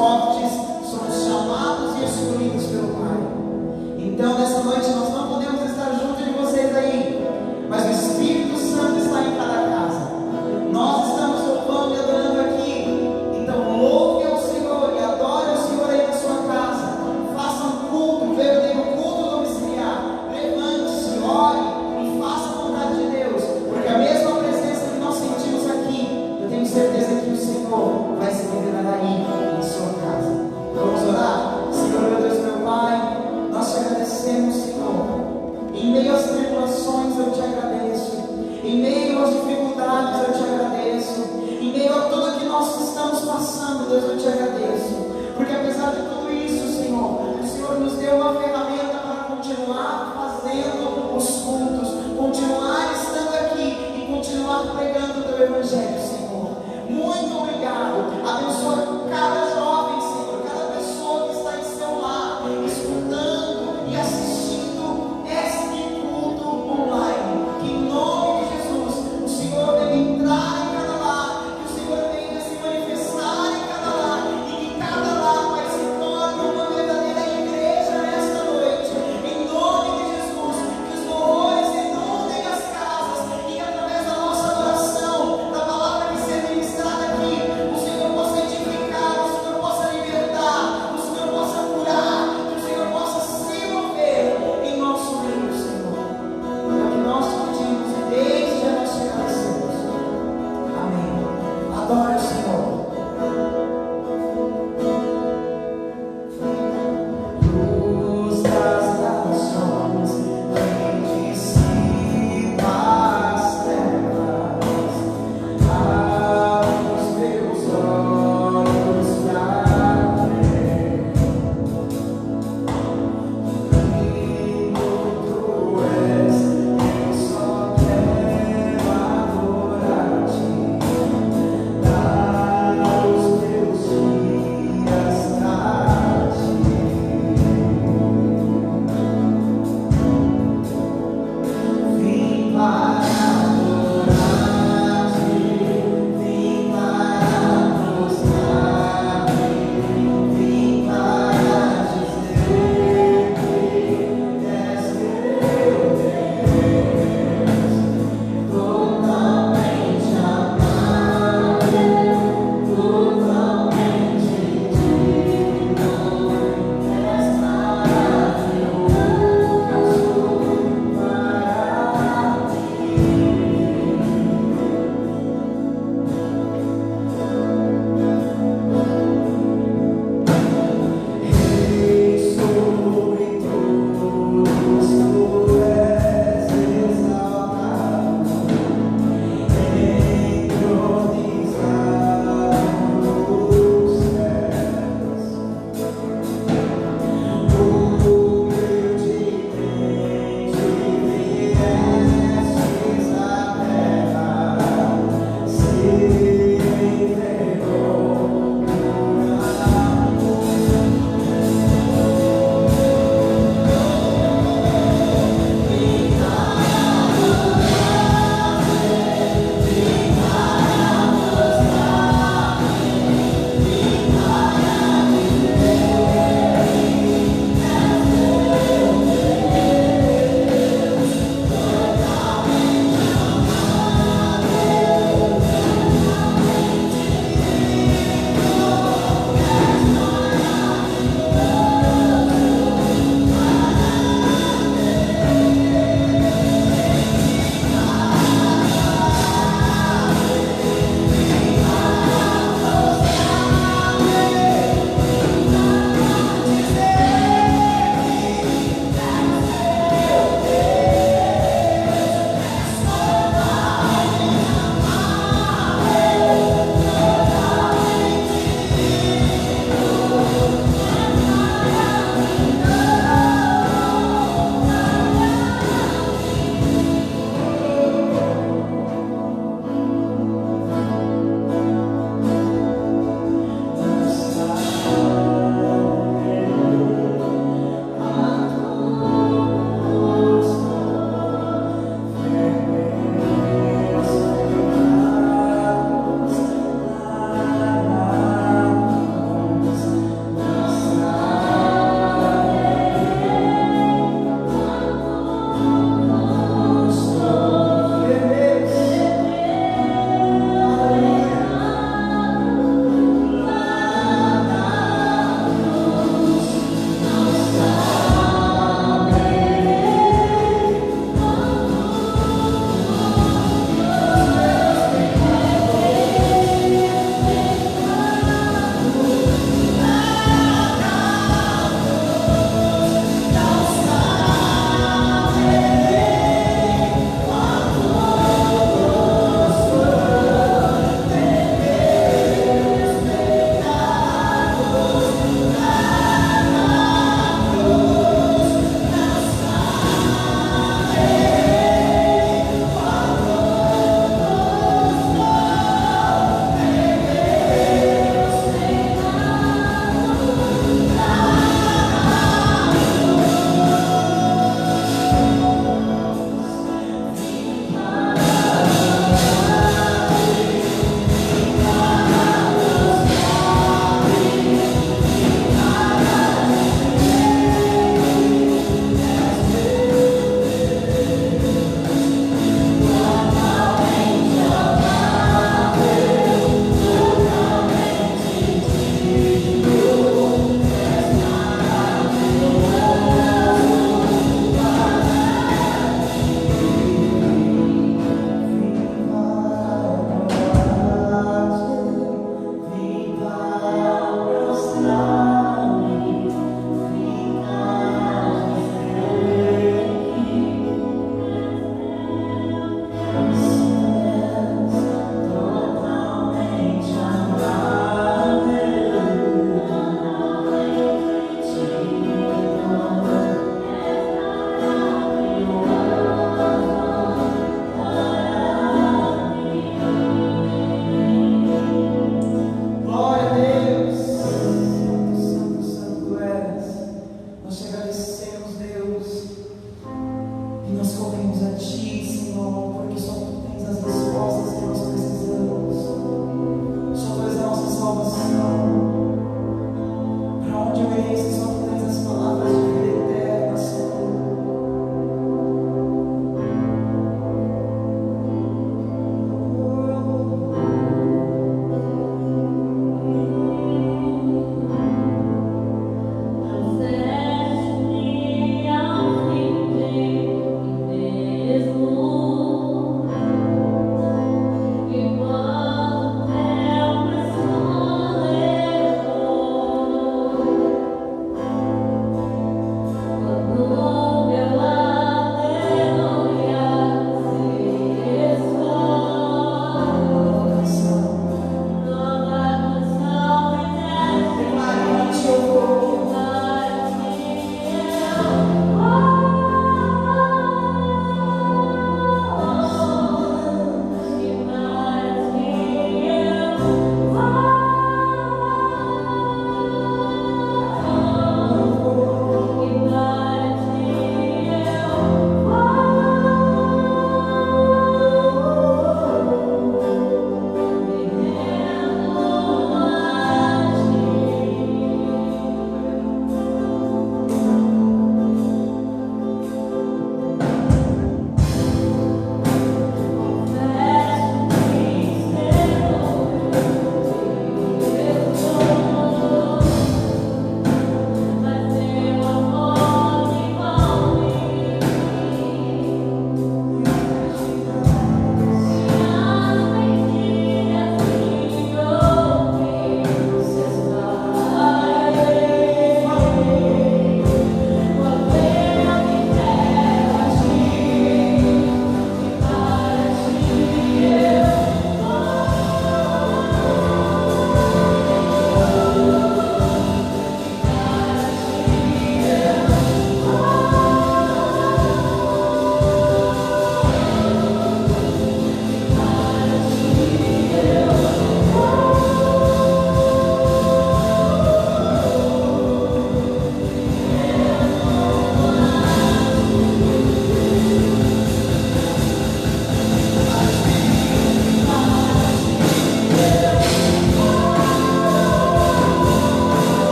fortes, somos chamados e escolhidos pelo Pai. Então, nessa noite, nós não podemos estar junto de vocês aí, mas o Espírito Santo está em cada casa. Nós estamos louvando e adorando aqui. Então, louve ao Senhor e adore ao Senhor aí na sua casa. Faça um culto, verdadeiro culto domiciliar. Levante-se, ore e faça a vontade de Deus, porque a mesma presença que nós sentimos aqui, eu tenho certeza que o Senhor vai se revelar aí na sua casa. Vamos orar? Senhor, meu Deus, meu Pai, nós te agradecemos, Senhor. Em meio às tribulações eu te agradeço. Em meio às dificuldades eu te agradeço. Em meio a tudo que nós estamos passando, Deus, eu te agradeço. Porque apesar de tudo isso, Senhor, o Senhor nos deu uma ferramenta para continuar fazendo os cultos, continuar estando aqui e continuar pregando o teu Evangelho, Senhor. Muito obrigado. Abençoa cada jovem, Senhor, cada pessoa que está em seu lar, escutando e assistindo este culto online. Que em nome de Jesus, o Senhor venha entrar em cada lar, que o Senhor venha se manifestar em cada lar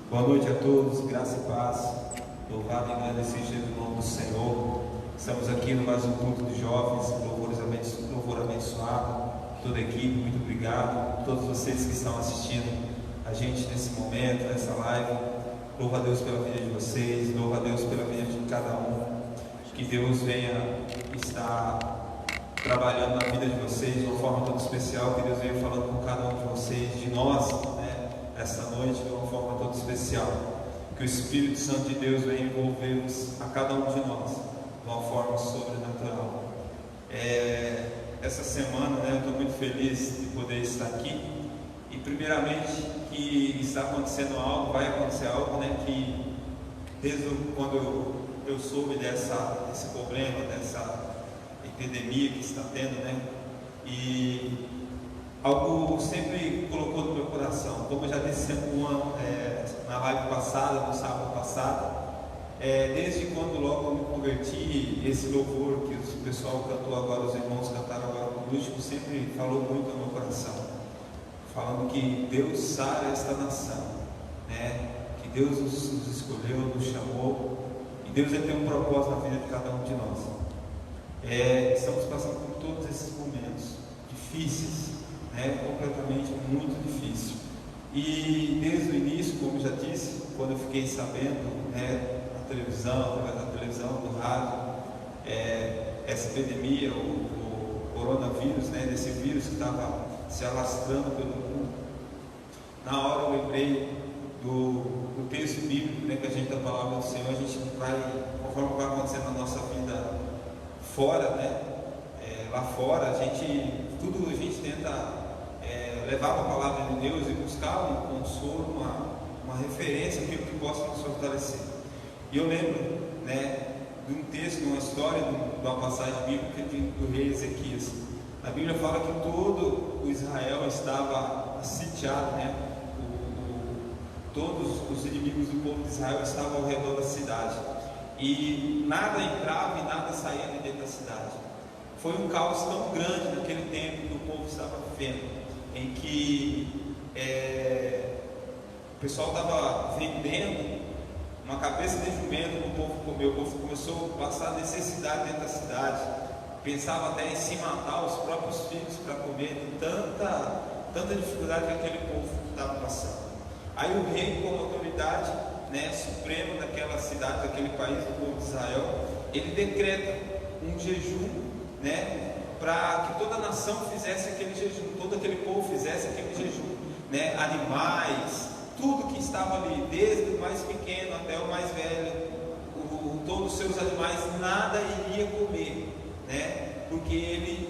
Boa noite a todos, graça e paz. Louvado e agradecido seja o nome do Senhor. Estamos aqui no mais um culto de jovens, louvor abençoado. toda a equipe, muito obrigado. Todos vocês que estão assistindo a gente nesse momento, nessa live. Louvo a Deus pela vida de vocês, louvo a Deus pela vida de cada um. Que Deus venha estar trabalhando na vida de vocês de uma forma toda especial, que Deus venha falando com cada um de vocês, de nós, né, essa noite, de uma forma toda especial. Que o Espírito Santo de Deus venha envolver-nos, a cada um de nós, de uma forma sobrenatural. Essa semana, né, eu estou muito feliz de poder estar aqui. E primeiramente que está acontecendo algo, vai acontecer algo, né, que desde quando eu soube desse problema, dessa epidemia que está tendo, né, e algo sempre colocou no meu coração, como eu já disse na live passada, no sábado passado, desde quando logo eu me converti, esse louvor que o pessoal cantou agora, os irmãos cantaram agora por último, sempre falou muito no meu coração, falando que Deus sara esta nação, né, que Deus nos escolheu, nos chamou, e Deus tem um propósito na vida de cada um de nós. Estamos passando por todos esses momentos difíceis, né, completamente muito difícil. E desde o início, como eu já disse, quando eu fiquei sabendo, né, na televisão, através da televisão, do rádio, essa epidemia, o coronavírus, né, desse vírus que estava se alastrando pelo mundo, na hora eu lembrei do texto bíblico, né, que a gente, da palavra do Senhor, a gente vai, conforme vai acontecendo na nossa vida fora, né, lá fora, a gente tenta levar a palavra de Deus e buscar um consolo, uma referência, aquilo que possa nos fortalecer. E eu lembro, né, de um texto, de uma história, de uma passagem bíblica do rei Ezequias. A Bíblia fala que todo o Israel estava sitiado, né? Todos os inimigos do povo de Israel estavam ao redor da cidade, e nada entrava e nada saía de dentro da cidade. Foi um caos tão grande naquele tempo que o povo estava vivendo, em que o pessoal estava vendendo uma cabeça de jumento para o povo comer. O povo começou a passar necessidade dentro da cidade, pensava até em se matar os próprios filhos para comer, de tanta dificuldade que aquele povo estava passando. Aí o rei, como autoridade, né, suprema daquela cidade, daquele país, do povo de Israel, ele decreta um jejum, né, para que toda a nação fizesse aquele jejum, todo aquele povo fizesse aquele jejum, né, animais, tudo que estava ali, desde o mais pequeno até o mais velho, todos os seus animais, nada iria comer, né, porque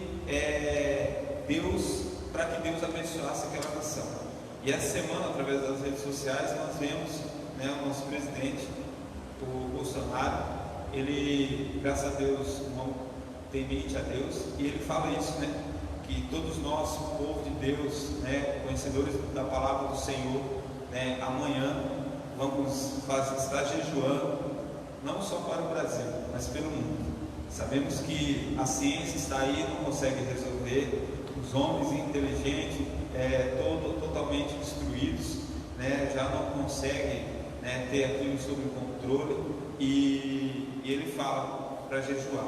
para que Deus abençoasse aquela nação. E essa semana, através das redes sociais, nós vemos, né, o nosso presidente, o Bolsonaro, ele, graças a Deus, não temente a Deus, e ele fala isso, né, que todos nós, o povo de Deus, né, conhecedores da palavra do Senhor, né, amanhã vamos estar jejuando, não só para o Brasil, mas pelo mundo. Sabemos que a ciência está aí, não consegue resolver, os homens inteligentes, totalmente destruídos, né, já não conseguem, né, ter aquilo sob controle, e ele fala para jejuar.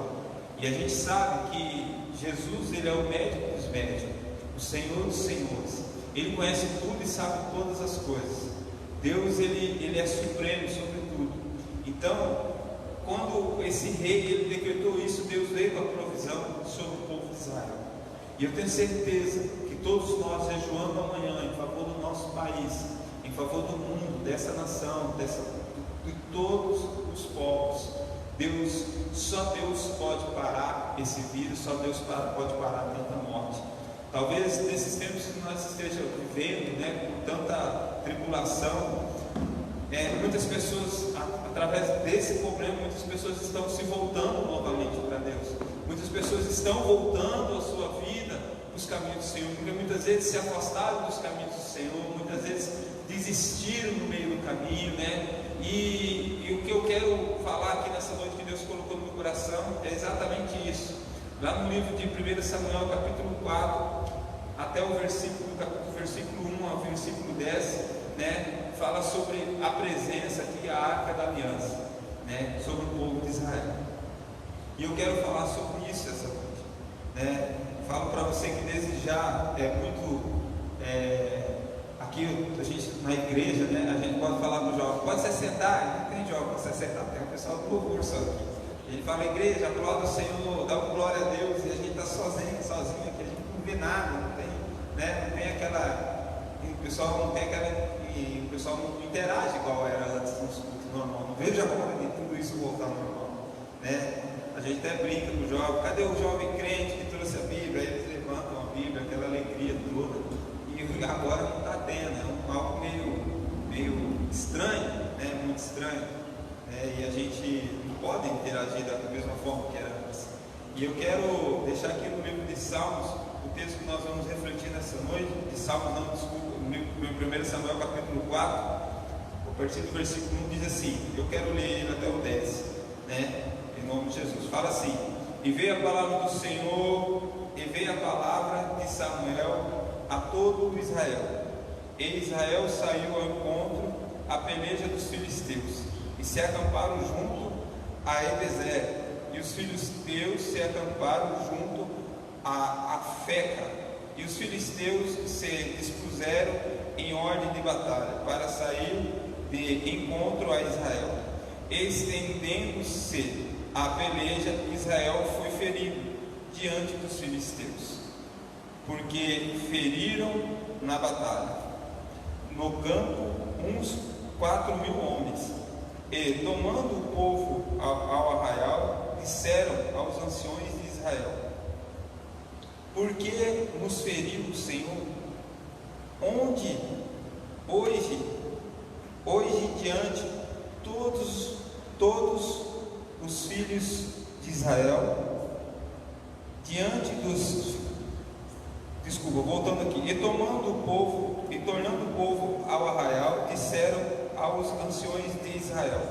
E a gente sabe que Jesus, ele é o médico dos médicos, o Senhor dos senhores, ele conhece tudo e sabe todas as coisas. Deus, ele é supremo sobre tudo. Então, quando esse rei, ele decretou isso, Deus veio com a provisão sobre o povo de Israel. E eu tenho certeza que todos nós, jejuando amanhã em favor do nosso país, em favor do mundo, dessa nação, de todos os povos, só Deus pode parar esse vírus, só Deus pode parar tanta morte. Talvez nesses tempos que nós estejamos vivendo, né, com tanta tribulação, muitas pessoas, através desse problema, muitas pessoas estão se voltando novamente para Deus. Muitas pessoas estão voltando a sua vida para os caminhos do Senhor, porque muitas vezes se afastaram dos caminhos do Senhor, muitas vezes desistiram no meio do caminho, né? E o que eu quero falar aqui nessa noite que Deus colocou no meu coração é exatamente isso. Lá no livro de 1 Samuel, capítulo 4, até o versículo 1 ao versículo 10, né, fala sobre a presença aqui, a arca da aliança, né, sobre o povo de Israel. E eu quero falar sobre isso essa noite, né, falo para você que desde já é muito. Aqui a gente na igreja, né, a gente pode falar para o jovem, pode se assentar, não tem jovem para se assentar, tem o pessoal do louvor só aqui. Ele fala, igreja, aplauda o Senhor, dá uma glória a Deus, e a gente está sozinho aqui, a gente não vê nada, não tem, né, não tem aquela, o pessoal não tem aquela, e o pessoal não interage igual era antes nos cultos normal. Não vejo a hora de tudo isso voltar ao normal, né? A gente até brinca com o jovem, cadê o jovem crente que trouxe a Bíblia? Aí eles levantam a Bíblia, aquela alegria toda, e agora não está tendo, é algo meio estranho, né? Muito estranho, né? E a gente não pode interagir da mesma forma que era antes. E eu quero deixar aqui no livro de Salmos, o texto que nós vamos refletir nessa noite, de Salmos não, desculpa, no 1 Samuel capítulo 4, a partir do versículo 1 diz assim, eu quero ler ele até o 10, né? Em nome de Jesus, fala assim, e veio a palavra do Senhor, e veio a palavra de Samuel a todo Israel, e Israel saiu ao encontro à peleja dos filisteus, e se acamparam junto a Ebezer, e os filisteus se acamparam junto a Afeca, e os filisteus se dispuseram em ordem de batalha, para sair de encontro a Israel. Estendendo-se a peleja, Israel foi ferido diante dos filisteus, porque feriram na batalha, no campo, uns 4.000 homens, e tomando o povo ao arraial, disseram aos anciões de Israel, por que nos feriu o Senhor? Onde hoje diante todos os filhos de Israel, voltando aqui, e tomando o povo, e tornando o povo ao arraial, disseram aos anciões de Israel,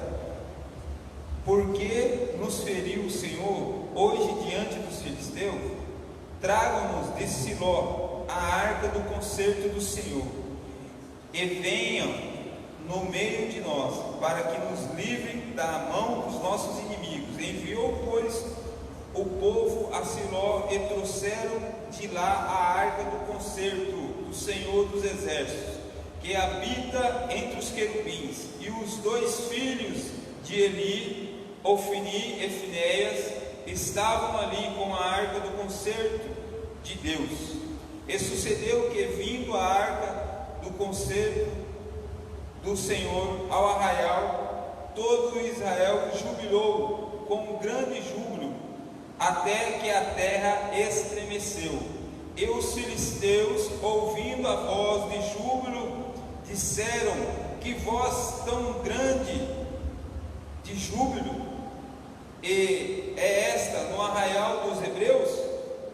por que nos feriu o Senhor hoje diante dos filisteus? Tragam-nos de Siló a arca do concerto do Senhor, e venham no meio de nós, para que nos livre da mão dos nossos inimigos. Enviou, pois, o povo a Siló, e trouxeram de lá a arca do concerto do Senhor dos exércitos, que habita entre os querubins, e os 2 filhos de Eli, Ofni e Finéias, estavam ali com a arca do concerto de Deus. E sucedeu que, vindo a arca do concerto do Senhor ao arraial, todo Israel jubilou com grande júbilo, até que a terra estremeceu. E os filisteus, ouvindo a voz de júbilo, disseram, que voz tão grande de júbilo e é esta no arraial dos hebreus?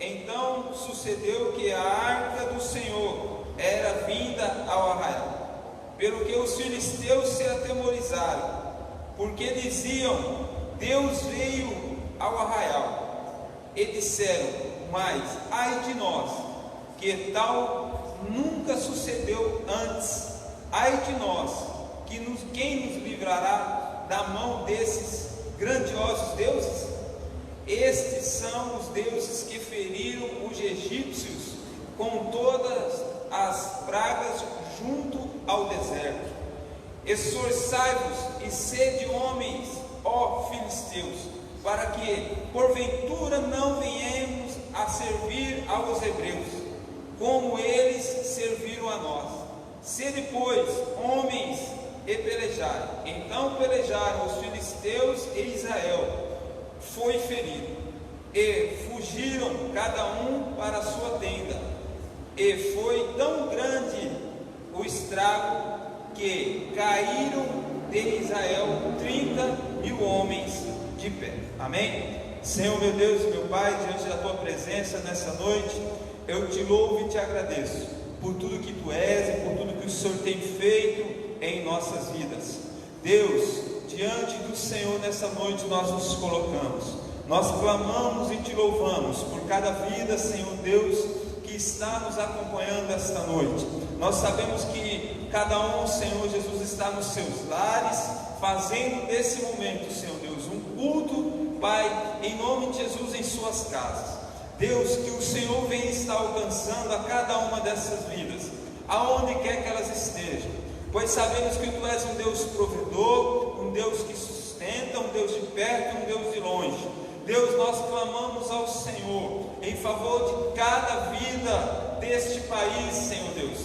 Então sucedeu que a arca do Senhor era vinda ao arraial, pelo que os filisteus se atemorizaram, porque diziam, Deus veio ao arraial, e disseram, mas ai de nós, que tal nunca sucedeu antes, ai de nós, quem nos livrará da mão desses grandiosos deuses? Estes são os deuses que feriram os egípcios com todas as pragas junto ao deserto. Esforçai-vos e sede homens, ó filisteus, para que porventura não venhamos a servir aos hebreus, como eles serviram a nós. Sede, pois, homens e pelejai. Então pelejaram os filisteus, e Israel foi ferido, e fugiram cada um para a sua tenda, e foi tão grande o estrago que caíram de Israel 30.000 homens de pé. Amém? Senhor meu Deus e meu Pai, diante da tua presença nessa noite, eu te louvo e te agradeço por tudo que tu és e por tudo que o Senhor tem feito em nossas vidas. Deus, diante do Senhor nessa noite nós nos colocamos, nós clamamos e te louvamos por cada vida, Senhor Deus, que está nos acompanhando esta noite. Nós sabemos que cada um, Senhor Jesus, está nos seus lares, fazendo desse momento, Senhor Deus, um culto, Pai, em nome de Jesus, em suas casas. Deus, que o Senhor venha estar alcançando a cada uma dessas vidas, aonde quer que elas estejam, pois sabemos que Tu és um Deus provedor, um Deus que sustenta, um Deus de perto, um Deus de longe. Deus, nós clamamos ao Senhor em favor de cada vida deste país, Senhor Deus,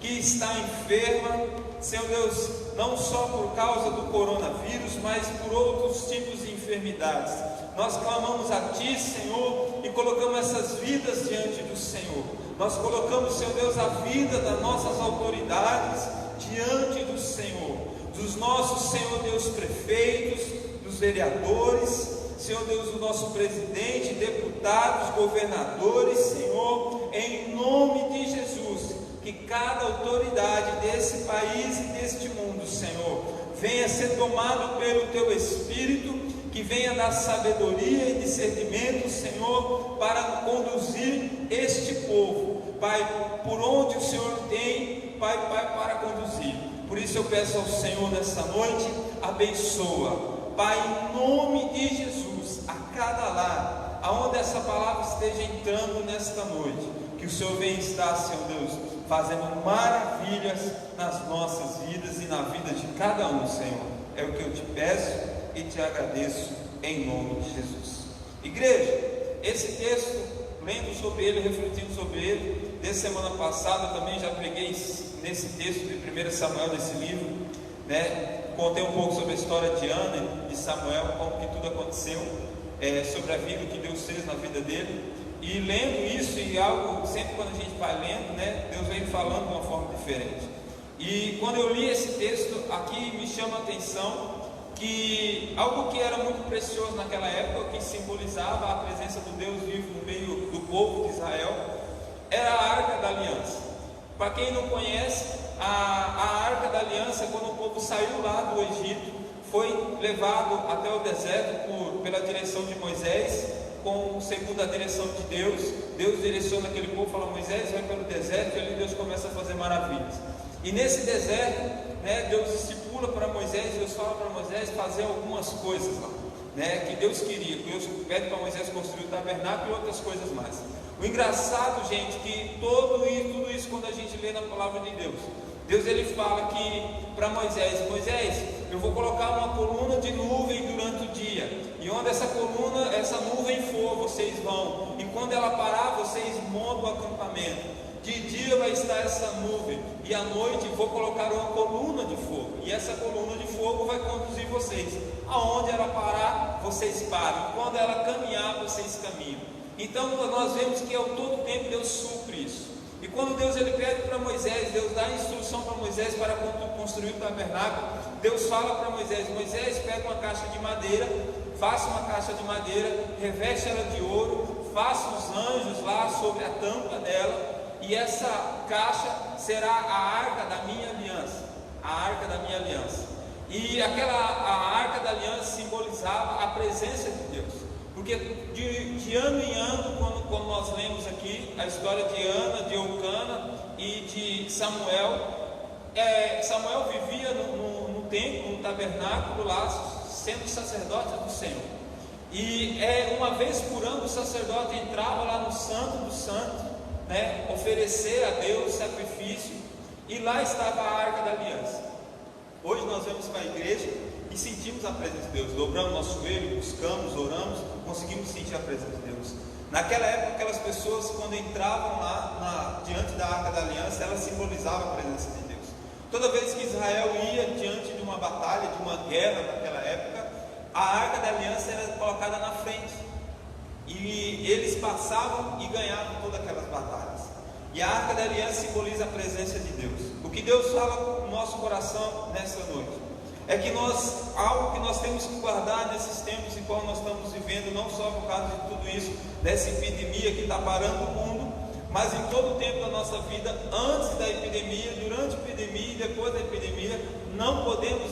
que está enferma, Senhor Deus, não só por causa do coronavírus, mas por outros tipos de enfermidades. Nós clamamos a Ti, Senhor, e colocamos essas vidas diante do Senhor. Nós colocamos, Senhor Deus, a vida das nossas autoridades diante do Senhor, dos nossos, Senhor Deus, prefeitos, dos vereadores, Senhor Deus, do nosso presidente, deputados, governadores, Senhor, em nome de Jesus, que cada autoridade desse país e deste mundo, Senhor, venha ser tomado pelo Teu Espírito, que venha dar sabedoria e discernimento, Senhor, para conduzir este povo, Pai, por onde o Senhor tem, Pai, para conduzir. Por isso eu peço ao Senhor nessa noite, abençoa, Pai, em nome de Jesus, a cada lar, aonde essa palavra esteja entrando nesta noite, que o Senhor venha estar, Senhor Deus, fazendo maravilhas nas nossas vidas e na vida de cada um, Senhor. É o que eu te peço e te agradeço em nome de Jesus. Igreja, esse texto, lendo sobre ele, refletindo sobre ele, desde semana passada também já preguei nesse texto de 1 Samuel, desse livro, né? Contei um pouco sobre a história de Ana e de Samuel, como que tudo aconteceu, sobre a vida que Deus fez na vida dele. E lendo isso, e algo, sempre quando a gente vai lendo, né, Deus vem falando de uma forma diferente. E quando eu li esse texto aqui, me chama a atenção que algo que era muito precioso naquela época, que simbolizava a presença do Deus vivo no meio do povo de Israel, era a Arca da Aliança. Para quem não conhece, a Arca da Aliança, quando o povo saiu lá do Egito, foi levado até o deserto pela direção de Moisés, segundo a direção de Deus. Deus direciona aquele povo, fala: Moisés, vai pelo deserto, e ali Deus começa a fazer maravilhas. E nesse deserto, né, Deus estipula para Moisés, Deus fala para Moisés fazer algumas coisas lá, né, que Deus queria. Deus pede para Moisés construir o tabernáculo e outras coisas mais. O engraçado, gente, que tudo isso quando a gente lê na palavra de Deus, Deus ele fala que para Moisés: eu vou colocar uma coluna de nuvem durante o dia, e onde essa nuvem for, vocês vão, e quando ela parar, vocês montam o acampamento. De dia vai estar essa nuvem, e à noite vou colocar uma coluna de fogo, e essa coluna de fogo vai conduzir vocês. Aonde ela parar, vocês param, quando ela caminhar, vocês caminham. Então nós vemos que ao todo tempo Deus supre isso. E quando Deus ele pede para Moisés, Deus dá a instrução para Moisés para construir o tabernáculo, Deus fala para Moisés: Moisés, pega uma caixa de madeira, faça uma caixa de madeira, reveste ela de ouro, faça os anjos lá sobre a tampa dela, e essa caixa será a arca da minha aliança, a arca da minha aliança. E a arca da aliança simbolizava a presença de Deus, porque de ano em ano, quando nós lemos aqui a história de Ana, de Eucana e de Samuel, Samuel vivia no templo, no tabernáculo lá, sendo sacerdote do Senhor. E uma vez por ano o sacerdote entrava lá no Santo dos Santos, né, oferecer a Deus sacrifício, e lá estava a Arca da Aliança. Hoje nós vamos para a igreja e sentimos a presença de Deus, dobramos nosso joelho, buscamos, oramos, conseguimos sentir a presença de Deus. Naquela época, aquelas pessoas, quando entravam lá diante da Arca da Aliança, ela simbolizava a presença de Deus. Toda vez que Israel ia diante de uma batalha, de uma guerra naquela época, a Arca da Aliança era colocada na frente, e eles passavam e ganhavam todas aquelas batalhas. E a Arca da Aliança simboliza a presença de Deus. O que Deus fala no nosso coração nessa noite é que algo que nós temos que guardar nesses tempos em qual nós estamos vivendo, não só por causa de tudo isso, dessa epidemia que está parando o mundo, mas em todo o tempo da nossa vida, antes da epidemia, durante a epidemia e depois da epidemia, não podemos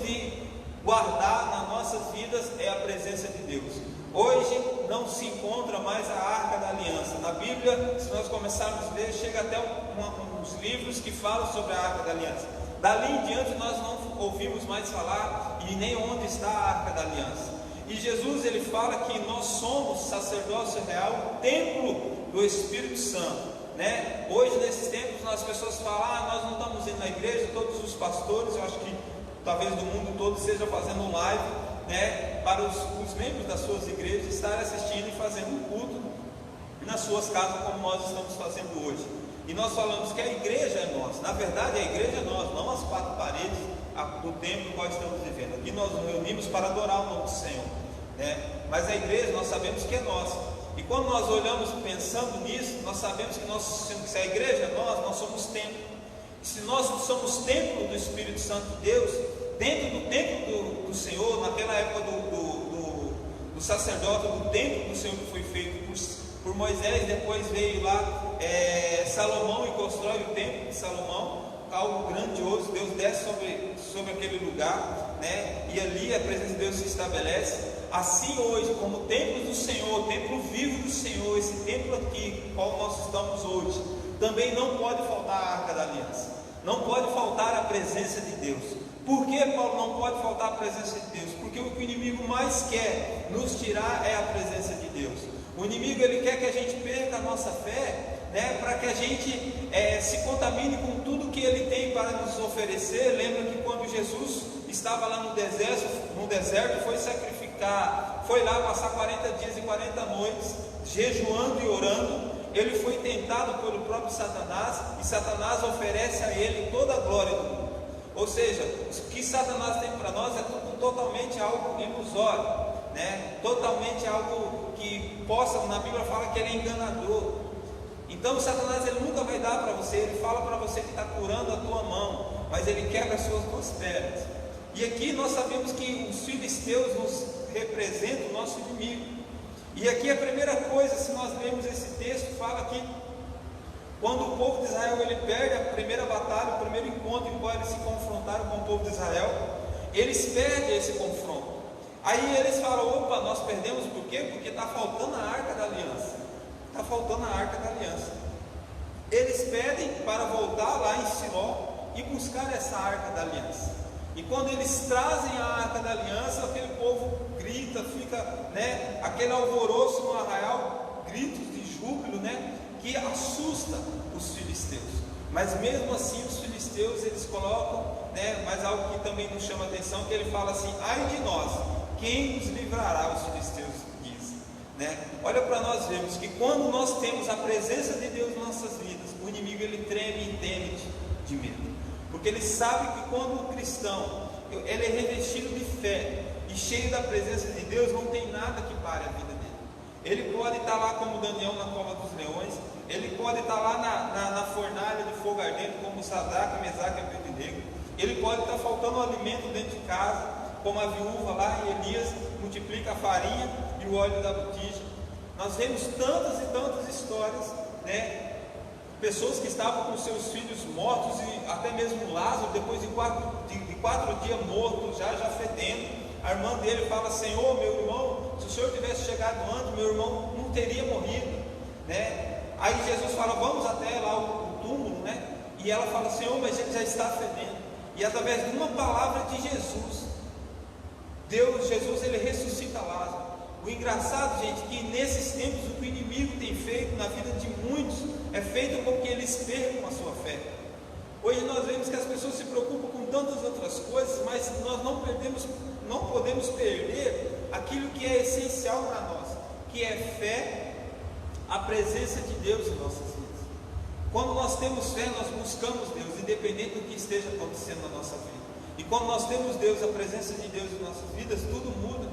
guardar nas nossas vidas a presença de Deus. Hoje não se encontra mais a Arca da Aliança. Na Bíblia, se nós começarmos a ler, chega até uns livros que falam sobre a Arca da Aliança. Dali em diante nós não ouvimos mais falar e nem onde está a Arca da Aliança. E Jesus ele fala que nós somos sacerdócio real, templo do Espírito Santo, né? Hoje nesses tempos as pessoas falam, nós não estamos indo na igreja, todos os pastores, eu acho que talvez do mundo todo esteja fazendo um live, né? Para os membros das suas igrejas estarem assistindo e fazendo um culto nas suas casas como nós estamos fazendo hoje. E nós falamos que a igreja é nós. Na verdade a igreja é nós, não as quatro paredes do templo que nós estamos vivendo. Aqui nós nos reunimos para adorar o nome do Senhor, né? Mas a igreja nós sabemos que é nossa. E quando nós olhamos pensando nisso, nós sabemos que se a igreja é nós somos templo. E se nós somos templo do Espírito Santo de Deus, dentro do templo do Senhor, naquela época do sacerdote do templo do Senhor que foi feito por Moisés, depois veio lá Salomão e constrói o templo de Salomão, algo grandioso. Deus desce sobre aquele lugar, né? E ali a presença de Deus se estabelece. Assim hoje, como templo do Senhor, templo vivo do Senhor, esse templo aqui, qual nós estamos hoje, também não pode faltar a Arca da Aliança, não pode faltar a presença de Deus. Por que, Paulo, não pode faltar a presença de Deus? Porque o que o inimigo mais quer nos tirar é a presença de Deus. O inimigo ele quer que a gente perca a nossa fé, né, para que a gente se contamine com tudo que ele tem para nos oferecer. Lembra que quando Jesus estava lá no deserto, foi sacrificar, foi lá passar 40 dias e 40 noites, jejuando e orando. Ele foi tentado pelo próprio Satanás, e Satanás oferece a ele toda a glória do mundo. Ou seja, o que Satanás tem para nós é totalmente algo ilusório, né? Totalmente algo que possa, na Bíblia fala que ele é enganador. Então Satanás ele nunca vai dar para você, ele fala para você que está curando a tua mão, mas ele quebra as suas duas pernas. E aqui nós sabemos que os filisteus nos representam o nosso inimigo. E aqui a primeira coisa, se nós lermos esse texto, fala que quando o povo de Israel ele perde a primeira batalha, o primeiro encontro em qual eles se confrontaram com o povo de Israel, eles perdem esse confronto. Aí eles falam, opa, nós perdemos por quê? Porque está faltando a Arca da Aliança. Está faltando a Arca da Aliança. Eles pedem para voltar lá em Siló e buscar essa Arca da Aliança. E quando eles trazem a Arca da Aliança, aquele povo grita, fica, né, aquele alvoroço no arraial, gritos de júbilo, né, que assusta os filisteus. Mas mesmo assim os filisteus eles colocam, né, mas algo que também nos chama a atenção, que ele fala assim, ai de nós, quem nos livrará? Os filisteus dizem, né? Olha para nós vermos que quando nós temos a presença de Deus em nossas vidas, o inimigo ele treme e teme de medo, porque ele sabe que quando o cristão ele é revestido de fé e cheio da presença de Deus, não tem nada que pare a vida dele. Ele pode estar lá como Daniel na cova dos leões, ele pode estar lá na fornalha de fogo ardente como Sadraque, Mesaque e Abednego, ele pode estar faltando alimento dentro de casa, como a viúva lá em Elias multiplica a farinha e o óleo da botija. Nós vemos tantas e tantas histórias, né? Pessoas que estavam com seus filhos mortos, e até mesmo Lázaro, depois de 4 dias morto, já fedendo, a irmã dele fala, Senhor, meu irmão, se o Senhor tivesse chegado antes, meu irmão não teria morrido, né? Aí Jesus fala, vamos até lá o túmulo, né? E ela fala, Senhor, mas ele já está fedendo. E através de uma palavra de Jesus, Jesus ele ressuscita Lázaro. O engraçado, gente, que nesses tempos o que o inimigo tem feito na vida de muitos é feito com que eles percam a sua fé. Hoje nós vemos que as pessoas se preocupam com tantas outras coisas, mas nós não podemos perder aquilo que é essencial para nós, que é fé, a presença de Deus em nossas vidas. Quando nós temos fé, nós buscamos Deus, independente do que esteja acontecendo na nossa vida. E quando nós temos Deus, a presença de Deus em nossas vidas, tudo muda.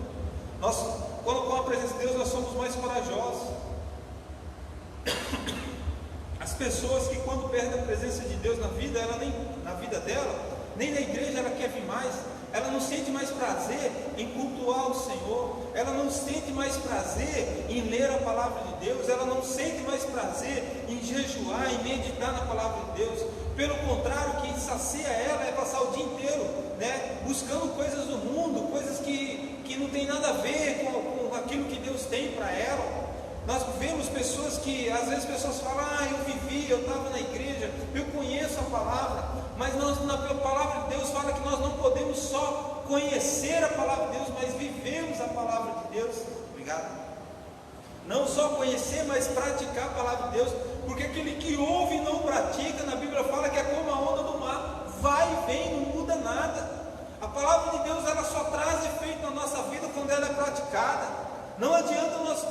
Quando com a presença de Deus nós somos mais corajosos. As pessoas que quando perdem a presença de Deus na vida dela, nem na igreja ela quer vir mais. Ela não sente mais prazer em cultuar o Senhor, ela não sente mais prazer em ler a palavra de Deus, ela não sente mais prazer em jejuar, em meditar na palavra de Deus. Pelo contrário, o que sacia ela é passar o dia inteiro, né, buscando coisas do mundo, coisas que não tem nada a ver com aquilo que Deus tem para ela. Nós vemos pessoas que, às vezes pessoas falam, eu estava na igreja, eu conheço a palavra, mas na palavra de Deus fala que nós não podemos só conhecer a palavra de Deus, mas vivemos a palavra de Deus. Obrigado. Não só conhecer, mas praticar a palavra de Deus, porque aquele que ouve e não pratica, na Bíblia fala que é como a onda do mar, vai e vem, não muda nada. A palavra de Deus, ela só traz efeito na nossa vida quando ela é praticada. Não adianta nós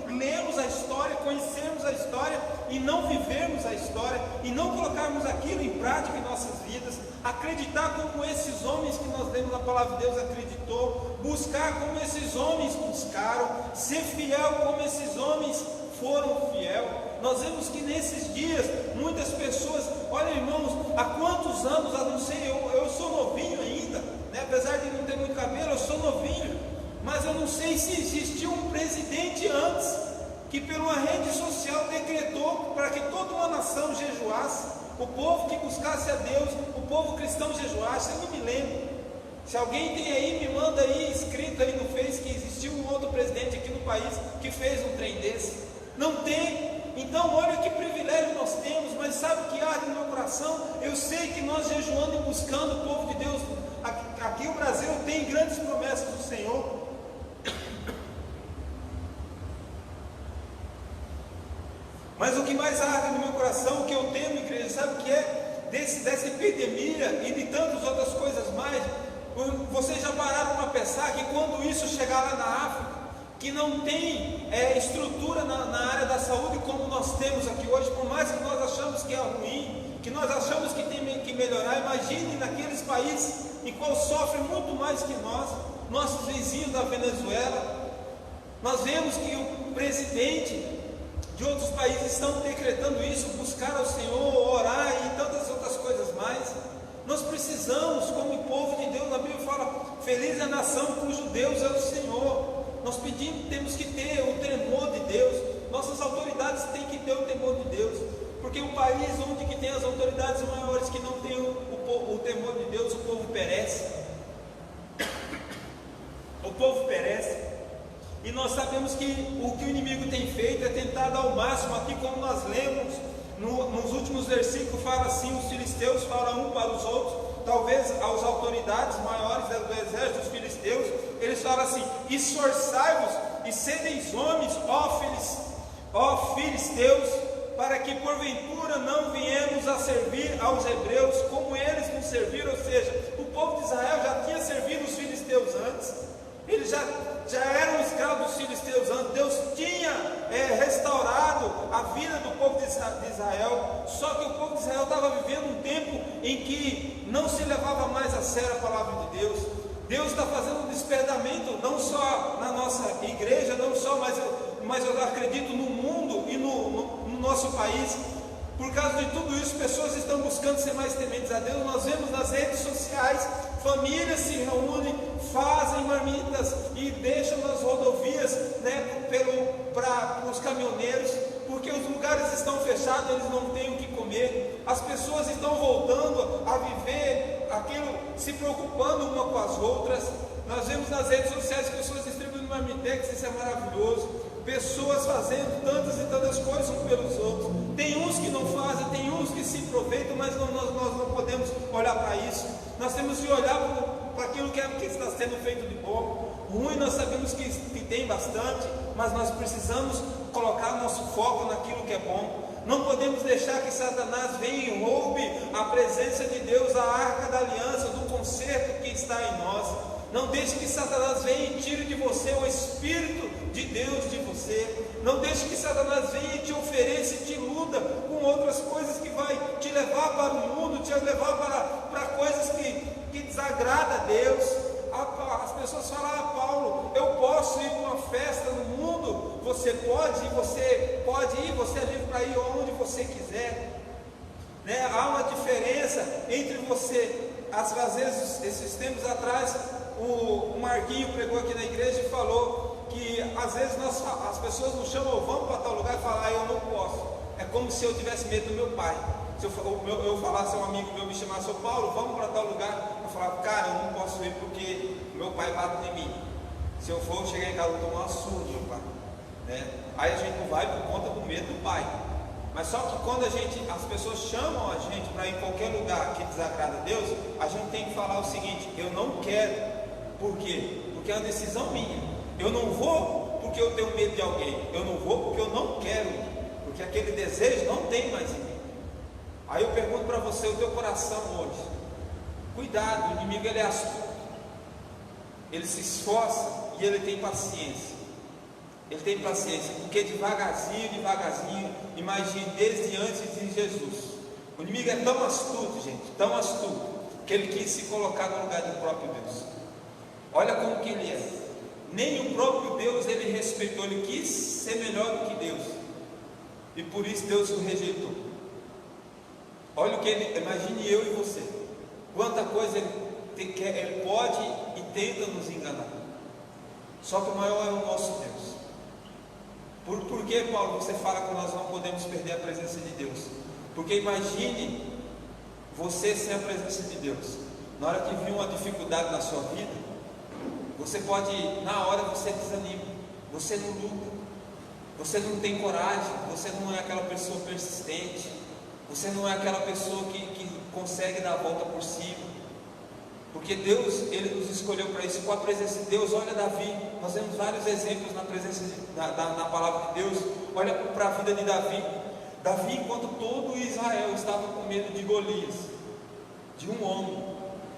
lermos a história, conhecermos a história e não vivermos a história, e não colocarmos aquilo em prática em nossas vidas, acreditar como esses homens que nós lemos na palavra de Deus acreditou, buscar como esses homens buscaram, ser fiel como esses homens foram fiel. Nós vemos que nesses dias, muitas pessoas, olha irmãos, há quantos anos, eu não sei, eu sou novinho ainda, né? Apesar de não ter muito cabelo, eu sou novinho, mas eu não sei se existiu um presidente antes, que por uma rede social decretou para que toda uma nação jejuasse, o povo que buscasse a Deus, o povo cristão jejuasse. Eu não me lembro. Se alguém tem aí, me manda aí, escrito aí no Face, que existiu um outro presidente aqui no país que fez um trem desse. Não tem. Então olha que privilégio nós temos, mas sabe o que arde no meu coração? Eu sei que nós jejuando e buscando o povo de Deus, aqui o Brasil tem grandes promessas do Senhor. Mas o que mais arde no meu coração, o que eu temo, igreja, sabe o que é? Dessa epidemia e de tantas outras coisas mais. Vocês já pararam para pensar que quando isso chegar lá na África, que não tem estrutura na área da saúde como nós temos aqui hoje, por mais que nós achamos que é ruim, que nós achamos que tem que melhorar, imagine naqueles países em qual sofrem muito mais que nós, nossos vizinhos da Venezuela. Nós vemos que o presidente de outros países estão decretando isso, buscar ao Senhor, orar e tantas outras coisas mais. Nós precisamos, como povo de Deus, a Bíblia fala, feliz é a nação cujo Deus é o Senhor. Nós pedimos, temos que ter o temor de Deus, nossas autoridades têm que ter o temor de Deus, porque o país onde que tem as autoridades maiores que não tem o temor de Deus, o povo perece. O povo perece. E nós sabemos que o inimigo tem feito é tentar dar o máximo, aqui como nós lemos, nos últimos versículos fala assim, os filisteus falam um para os outros, talvez às autoridades maiores do exército dos filisteus, eles falam assim, esforçai-vos e sedeis homens, ó filisteus, para que porventura não viemos a servir aos hebreus, como eles nos serviram. Ou seja, o povo de Israel já tinha servido os filisteus antes, eles já eram escravos dos filisteus antes. Deus tinha restaurado a vida do povo de Israel, só que o povo de Israel estava vivendo um tempo em que não se levava mais a sério a palavra de Deus. Deus está fazendo um despertamento, não só na nossa igreja, não só, mas eu acredito no mundo e no nosso país. Por causa de tudo isso, pessoas estão buscando ser mais tementes a Deus. Nós vemos nas redes sociais, famílias se reúnem, fazem marmitas e deixam nas rodovias, né, para os caminhoneiros, porque os lugares estão fechados, eles não têm o que comer. As pessoas estão voltando a viver aquilo, se preocupando uma com as outras. Nós vemos nas redes sociais pessoas distribuindo marmitex, isso é maravilhoso. Pessoas fazendo tantas e tantas coisas uns pelos outros. Tem uns que não fazem, tem uns que se aproveitam, mas nós não podemos olhar para isso. Nós temos que olhar para aquilo que está sendo feito de bom. Ruim nós sabemos que tem bastante, mas nós precisamos colocar nosso foco naquilo que é bom. Não podemos deixar que Satanás venha e roube a presença de Deus, a arca da aliança, do conserto que está em nós. Não deixe que Satanás venha e tire de você o Espírito de Deus de você. Não deixe que Satanás venha e te ofereça e te iluda com outras coisas que vai te levar para o mundo, te levar para coisas que desagradam a Deus. As pessoas falam, Paulo, eu posso ir para uma festa no mundo? Você pode ir, você é livre para ir onde você quiser, né? Há uma diferença entre você, às vezes, esses tempos atrás, o Marquinho pregou aqui na igreja e falou que às vezes as pessoas nos chamam, vamos para tal lugar, e falam, eu não posso. É como se eu tivesse medo do meu pai. Se eu falasse a um amigo meu, me chamasse, Paulo, vamos para tal lugar, eu falava, cara, eu não posso ir porque meu pai bate em mim. Se eu for chegar em casa, eu vou tomar uma surra do meu pai, né? Aí a gente não vai por conta do medo do pai. Mas só que quando as pessoas chamam a gente para ir em qualquer lugar que desagrada a Deus, a gente tem que falar o seguinte: eu não quero. Por quê? Porque é uma decisão minha. Eu não vou porque eu tenho medo de alguém. Eu não vou porque eu não quero ir, porque aquele desejo não tem mais em mim. Aí eu pergunto para você, o teu coração hoje, cuidado, o inimigo ele é astuto, ele se esforça e ele tem paciência. Ele tem paciência, porque devagarzinho, imagine, desde antes de Jesus, o inimigo é tão astuto, gente, tão astuto, que ele quis se colocar no lugar do próprio Deus. Olha como que ele é. Nem o próprio Deus ele respeitou, ele quis ser melhor do que Deus, e por isso Deus o rejeitou. Olha o que ele, imagine eu e você, quanta coisa ele pode e tenta nos enganar, só que o maior é o nosso Deus. Por que, Paulo, você fala que nós não podemos perder a presença de Deus? Porque imagine você sem a presença de Deus. Na hora que vir uma dificuldade na sua vida, você pode, na hora você desanima, você não luta, você não tem coragem, você não é aquela pessoa persistente, você não é aquela pessoa que consegue dar a volta por cima. Porque Deus, Ele nos escolheu para isso. Com a presença de Deus, olha Davi, nós temos vários exemplos na presença na palavra de Deus. Olha para a vida de Davi. Davi, enquanto todo Israel estava com medo de Golias, de um homem,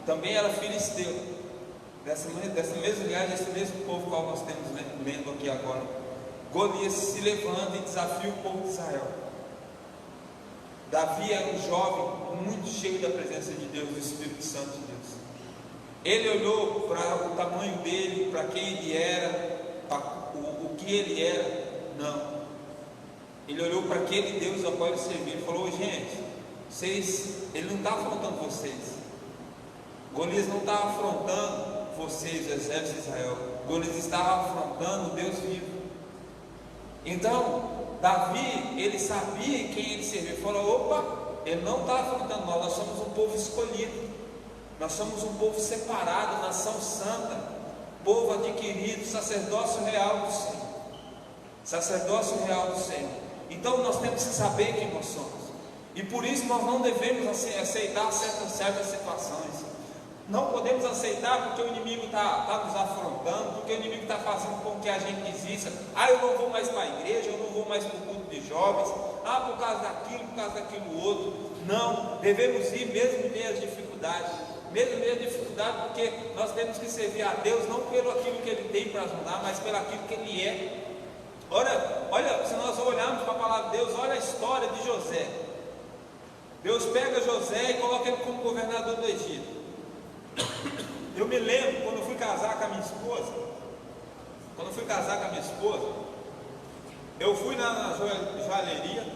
também era filisteu, dessa mesma linhagem, desse mesmo povo qual nós temos lendo aqui agora. Golias se levanta e desafia o povo de Israel. Davi era um jovem muito cheio da presença de Deus, do Espírito Santo de Deus. Ele olhou para o tamanho dele, para quem ele era, para o que ele era. Não. Ele olhou para aquele Deus ao qual ele servia e falou: gente, ele não está afrontando vocês. Golias não está afrontando vocês, o exército de Israel. Golias estava afrontando o Deus vivo. Então, Davi, ele sabia quem ele servia. Ele falou: opa, ele não está afrontando nós somos um povo escolhido. Nós somos um povo separado, nação santa, povo adquirido, sacerdócio real do Senhor. Sacerdócio real do Senhor. Então nós temos que saber quem nós somos. E por isso nós não devemos aceitar certas situações. Não podemos aceitar porque o inimigo está nos afrontando, porque o inimigo está fazendo com que a gente desista. Eu não vou mais para a igreja, eu não vou mais para o culto de jovens. Por causa daquilo outro. Não, devemos ir mesmo em meio às dificuldades. Mesmo em meio à dificuldade, porque nós temos que servir a Deus não pelo aquilo que Ele tem para nos dar, mas pelo aquilo que Ele é. Olha, se nós olharmos para a palavra de Deus, olha a história de José. Deus pega José e coloca ele como governador do Egito. Eu me lembro quando eu fui casar com a minha esposa. Eu fui na joalheria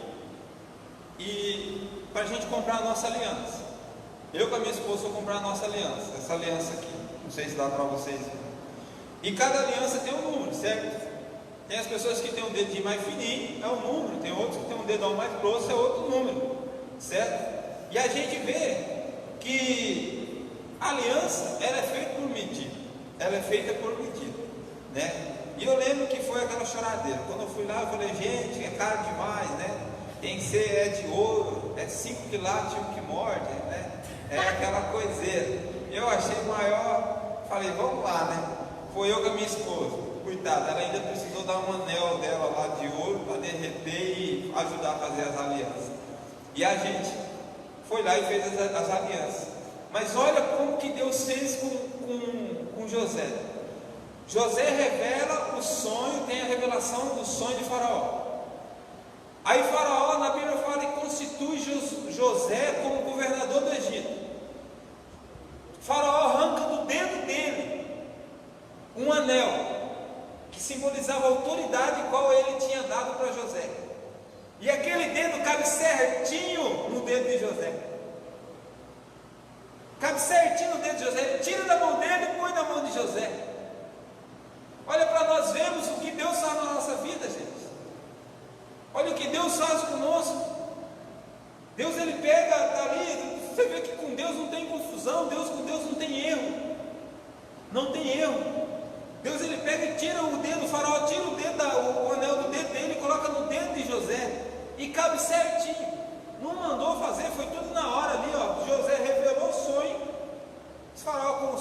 e para a gente comprar a nossa aliança. Eu com a minha esposa vou comprar a nossa aliança, essa aliança aqui, não sei se dá para vocês verem. E cada aliança tem um número, certo? Tem as pessoas que têm um dedinho mais fininho, é um número. Tem outros que têm um dedão mais grosso, é outro número, certo? E a gente vê que a aliança, ela é feita por medida, né? E eu lembro que foi aquela choradeira. Quando eu fui lá, eu falei: gente, é caro demais, né? Tem que ser, de ouro, 5 quilates o que morde, né? É aquela coiseira. Eu achei maior, falei: vamos lá, né? Foi eu com a minha esposa, coitada, ela ainda precisou dar um anel dela lá de ouro para derreter e ajudar a fazer as alianças. E a gente foi lá e fez as alianças. Mas olha como que Deus fez com José. José revela o sonho, tem a revelação do sonho de Faraó. Aí Faraó, na Bíblia fala que constitui José como governador do Egito. Faraó arranca do dedo dele um anel que simbolizava a autoridade qual ele tinha dado para José. E aquele dedo cabe certinho no dedo de José. Cabe certinho no dedo de José. Ele tira da mão dele e põe na mão de José. Olha para nós vermos o que Deus faz na nossa vida, gente. Olha o que Deus faz conosco. Deus, ele pega dali. Você vê que com Deus não tem confusão. Com Deus não tem erro. Não tem erro. Deus, ele pega e tira o dedo. O Faraó tira o anel do dedo dele e coloca no dedo de José. e cabe certinho. Não mandou fazer, foi tudo na hora ali, ó. José revelou o sonho, o faraó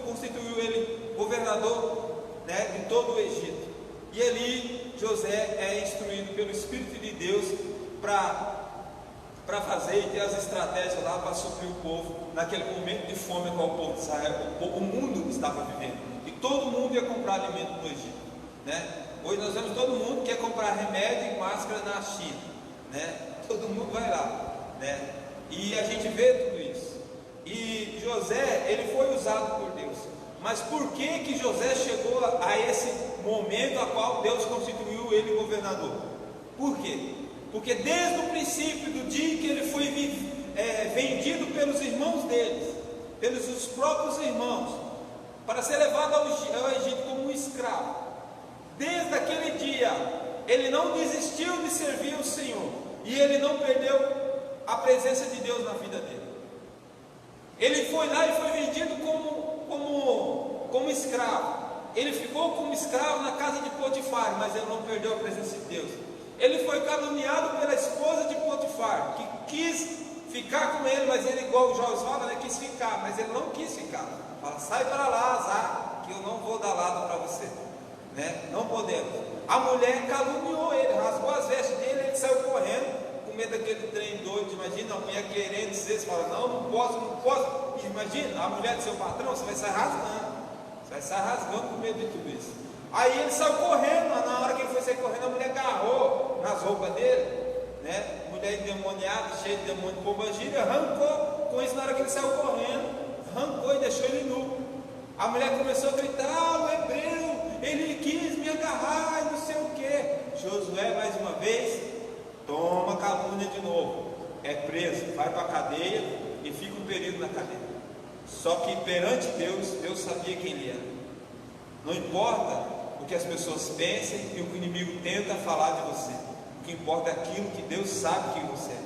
constituiu ele governador, né, de todo o Egito. E ali José é instruído pelo Espírito de Deus para fazer e ter as estratégias lá para suprir o povo naquele momento de fome qual o povo de Israel, o mundo estava vivendo. E todo mundo ia comprar alimento no Egito, né? Hoje nós vemos todo mundo que quer comprar remédio e máscara na China, né? Todo mundo vai lá, né? E a gente vê tudo isso. E José, ele foi usado por Deus. Mas por que José chegou a esse momento a qual Deus constituiu ele governador? Por quê? Porque desde o princípio do dia que ele foi vendido pelos irmãos deles, pelos seus próprios irmãos, para ser levado ao Egito como um escravo, desde aquele dia ele não desistiu de servir o Senhor, e ele não perdeu a presença de Deus na vida dele. Ele foi lá e foi vendido como escravo. Ele ficou como escravo na casa de Potifar, mas ele não perdeu a presença de Deus. Ele foi caluniado pela esposa de Potifar, que quis ficar com ele, mas ele, igual o Joás fala, né, quis ficar, mas ele não quis ficar. Fala, sai para lá, azar, que eu não vou dar lado para você, né? Não podemos. A mulher caluniou ele, rasgou as vestes dele, ele saiu correndo, com medo daquele trem doido. Imagina a mulher querendo dizer, você fala, não posso. Imagina, a mulher do seu patrão, você vai sair rasgando com medo de tudo isso. Aí ele saiu correndo, na hora que ele foi sair correndo, a mulher agarrou nas roupas dele, né? Mulher endemoniada, cheia de demônio de pombagira, arrancou com isso na hora que ele saiu correndo, arrancou e deixou ele nu. A mulher começou a gritar, o hebreu, ele quis me agarrar e não sei o que. Josué mais uma vez, toma calúnia de novo, é preso, vai para a cadeia e fica um período na cadeia. Só que perante Deus, Deus sabia quem ele era. Não importa o que as pessoas pensem e o que o inimigo tenta falar de você, o que importa é aquilo que Deus sabe quem você é.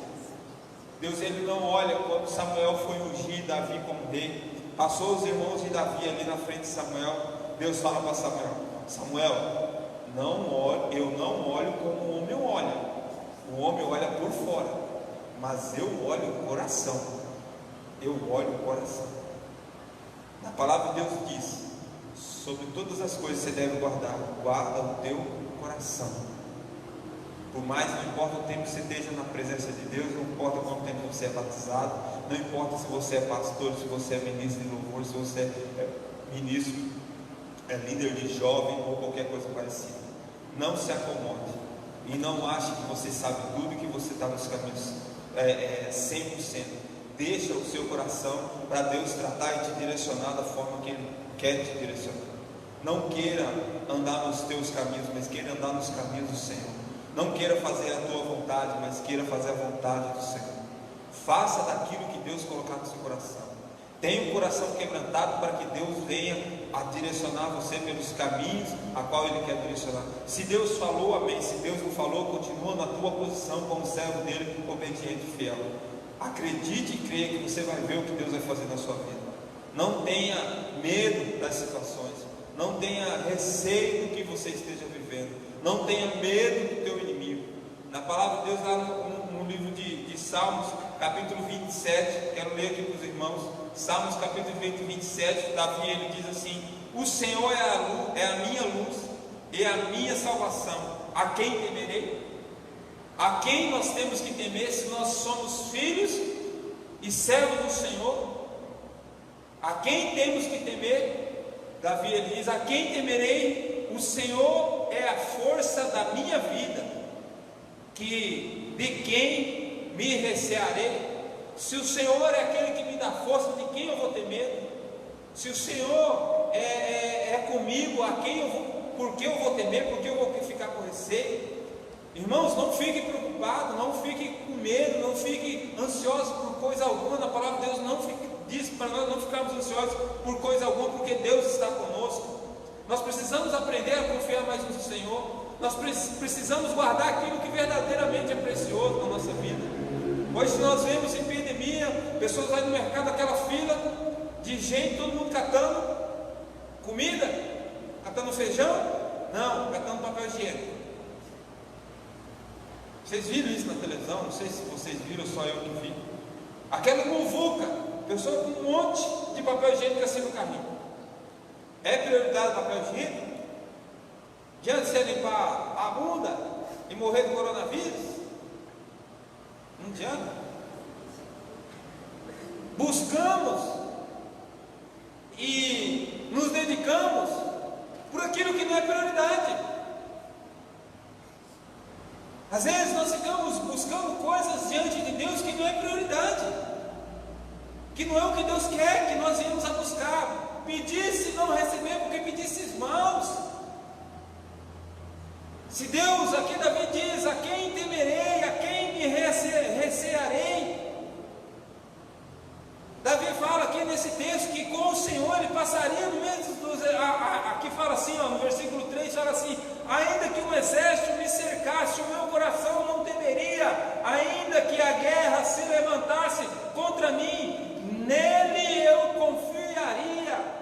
Deus, ele não olha. Quando Samuel foi ungir Davi como rei, passou os irmãos de Davi ali na frente de Samuel, Deus fala para Samuel, eu não olho como o homem olha. O homem olha por fora, mas eu olho o coração. Eu olho o coração. Na palavra de Deus diz, sobre todas as coisas você deve guarda o teu coração. Por mais, não importa o tempo que você esteja na presença de Deus, não importa quanto tempo você é batizado, não importa se você é pastor, se você é ministro de louvor, se você é ministro, é líder de jovem ou qualquer coisa parecida. Não se acomode e não ache que você sabe tudo e que você está nos caminhos 100%. Deixa o seu coração para Deus tratar e te direcionar da forma que Ele quer te direcionar. Não queira andar nos teus caminhos, mas queira andar nos caminhos do Senhor. Não queira fazer a tua vontade, mas queira fazer a vontade do Senhor. Faça daquilo que Deus colocar no seu coração. Tenha um coração quebrantado para que Deus venha a direcionar você pelos caminhos a qual Ele quer direcionar. Se Deus falou, amém. Se Deus não falou, continua na tua posição como servo dele, obediente e fiel. Acredite e creia que você vai ver o que Deus vai fazer na sua vida. Não tenha medo das situações. Não tenha receio do que você esteja vivendo. Não tenha medo do teu inimigo. Na palavra de Deus, lá no livro de Salmos, capítulo 27, quero ler aqui para os irmãos. Salmos capítulo 27, Davi, ele diz assim: o Senhor é a minha luz e a minha salvação. A quem temerei? A quem nós temos que temer se nós somos filhos e servos do Senhor? A quem temos que temer? Davi, ele diz: a quem temerei? O Senhor é a força da minha vida, de quem me recearei? Se o Senhor é aquele que me dá força, de quem eu vou ter medo? Se o Senhor é comigo, por que eu vou temer? Por que eu vou ficar com receio? Irmãos, não fique preocupado, não fique com medo, não fique ansioso por coisa alguma. Na palavra de Deus diz para nós não ficarmos ansiosos por coisa alguma, porque Deus está conosco. Nós precisamos aprender a confiar mais no Senhor. Nós precisamos guardar aquilo que verdadeiramente é precioso na nossa vida. Hoje nós vemos em pandemia, pessoas lá no mercado, aquela fila de gente, todo mundo catando comida, catando feijão, não, catando papel higiênico. Vocês viram isso na televisão? Não sei se vocês viram, só eu que vi. Aquela muvuca, pessoa com um monte de papel higiênico assim no carrinho. É prioridade o papel higiênico? Diante de você limpar a bunda e morrer do coronavírus? Não adianta. Buscamos e nos dedicamos por aquilo que não é prioridade. Às vezes nós ficamos buscando coisas diante de Deus que não é prioridade, que não é o que Deus quer que nós venhamos a buscar. Pedisse não receber, porque pedisses maus. Se Deus, aqui Davi diz: a quem temerei, a quem me recearei? Davi fala aqui nesse texto que com o Senhor ele passaria no meio dos. Aqui fala assim, no versículo 3, fala assim: ainda que um exército me cercasse, o meu coração não temeria, ainda que a guerra se levantasse contra mim, nele eu confiaria.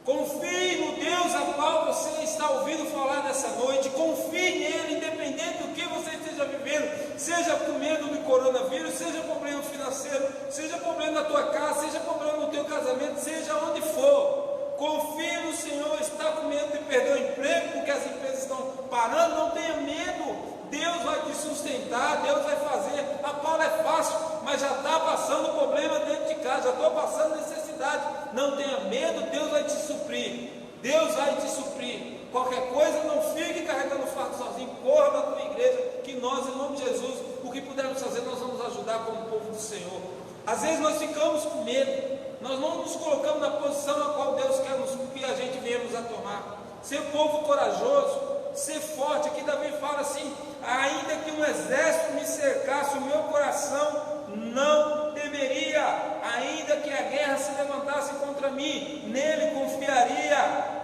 Confie no Deus a qual você está ouvindo falar nessa noite. Confie nele, independente do que você esteja vivendo, seja com medo do coronavírus, seja problema financeiro, seja problema na tua casa, seja problema no teu casamento, seja onde for. Confie no Senhor. Está com medo de perder o emprego porque as empresas estão parando? Não tenha medo. Deus vai te sustentar, Deus vai fazer. A Paula é fácil, mas já está passando problema dentro de casa, já estou passando necessidade. Não tenha medo, Deus vai te suprir. Deus vai te suprir. Qualquer coisa, não fique carregando o fardo sozinho. Corra na tua igreja, que nós, em nome de Jesus, o que pudermos fazer, nós vamos ajudar como povo do Senhor. Às vezes nós ficamos com medo, nós não nos colocamos na posição a qual Deus quer que a gente venhamos a tomar. Ser povo corajoso, ser forte. Aqui Davi fala assim: ainda que um exército me cercasse, o meu coração não temeria, ainda que a guerra se levantasse contra mim, nele confiaria.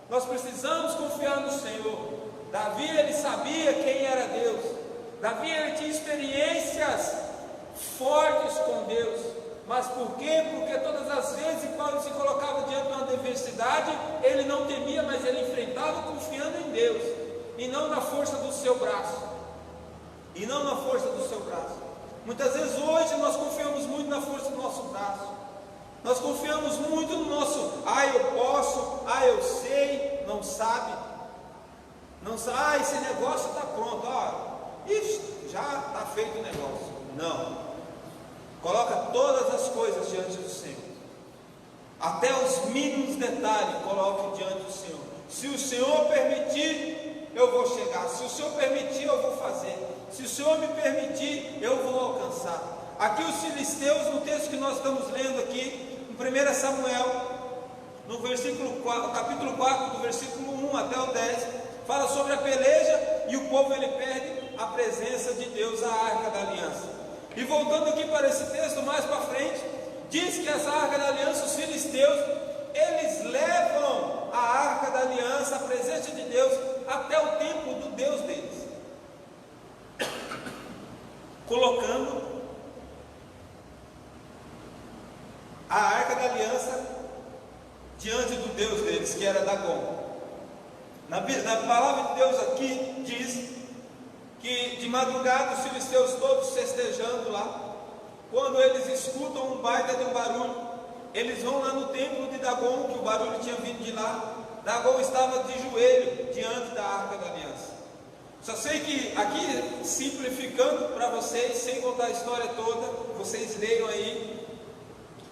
Nós precisamos confiar no Senhor. Davi, ele sabia quem era Deus. Davi, ele tinha experiências fortes com Deus. Mas por quê? Porque todas as vezes que Paulo se colocava diante de uma adversidade, ele não temia, mas ele enfrentava confiando em Deus, e não na força do seu braço. E não na força do seu braço. Muitas vezes hoje nós confiamos muito na força do nosso braço. Nós confiamos muito no nosso: eu posso, eu sei. Não sabe. Não sabe, esse negócio está pronto, já está feito o negócio. Não. Coloca todas as coisas diante do Senhor. Até os mínimos detalhes coloque diante do Senhor. Se o Senhor permitir, eu vou chegar. Se o Senhor permitir, eu vou fazer. Se o Senhor me permitir, eu vou alcançar. Aqui os filisteus, no texto que nós estamos lendo aqui, em 1 Samuel, no capítulo 4, do versículo 1 até o 10, fala sobre a peleja, e o povo ele perde a presença de Deus, a arca da aliança. E voltando aqui para esse texto mais para frente, diz que essa arca da aliança, os filisteus, eles levam a arca da aliança, a presença de Deus, até o templo do Deus deles, colocando a arca da aliança diante do Deus deles, que era Dagon. Na palavra de Deus aqui diz que de madrugada os filisteus todos festejando lá, quando eles escutam um baita de um barulho, eles vão lá no templo de Dagon, que o barulho tinha vindo de lá. Dagon estava de joelho diante da arca da aliança. Só sei que aqui, simplificando para vocês, sem contar a história toda, vocês leiam aí,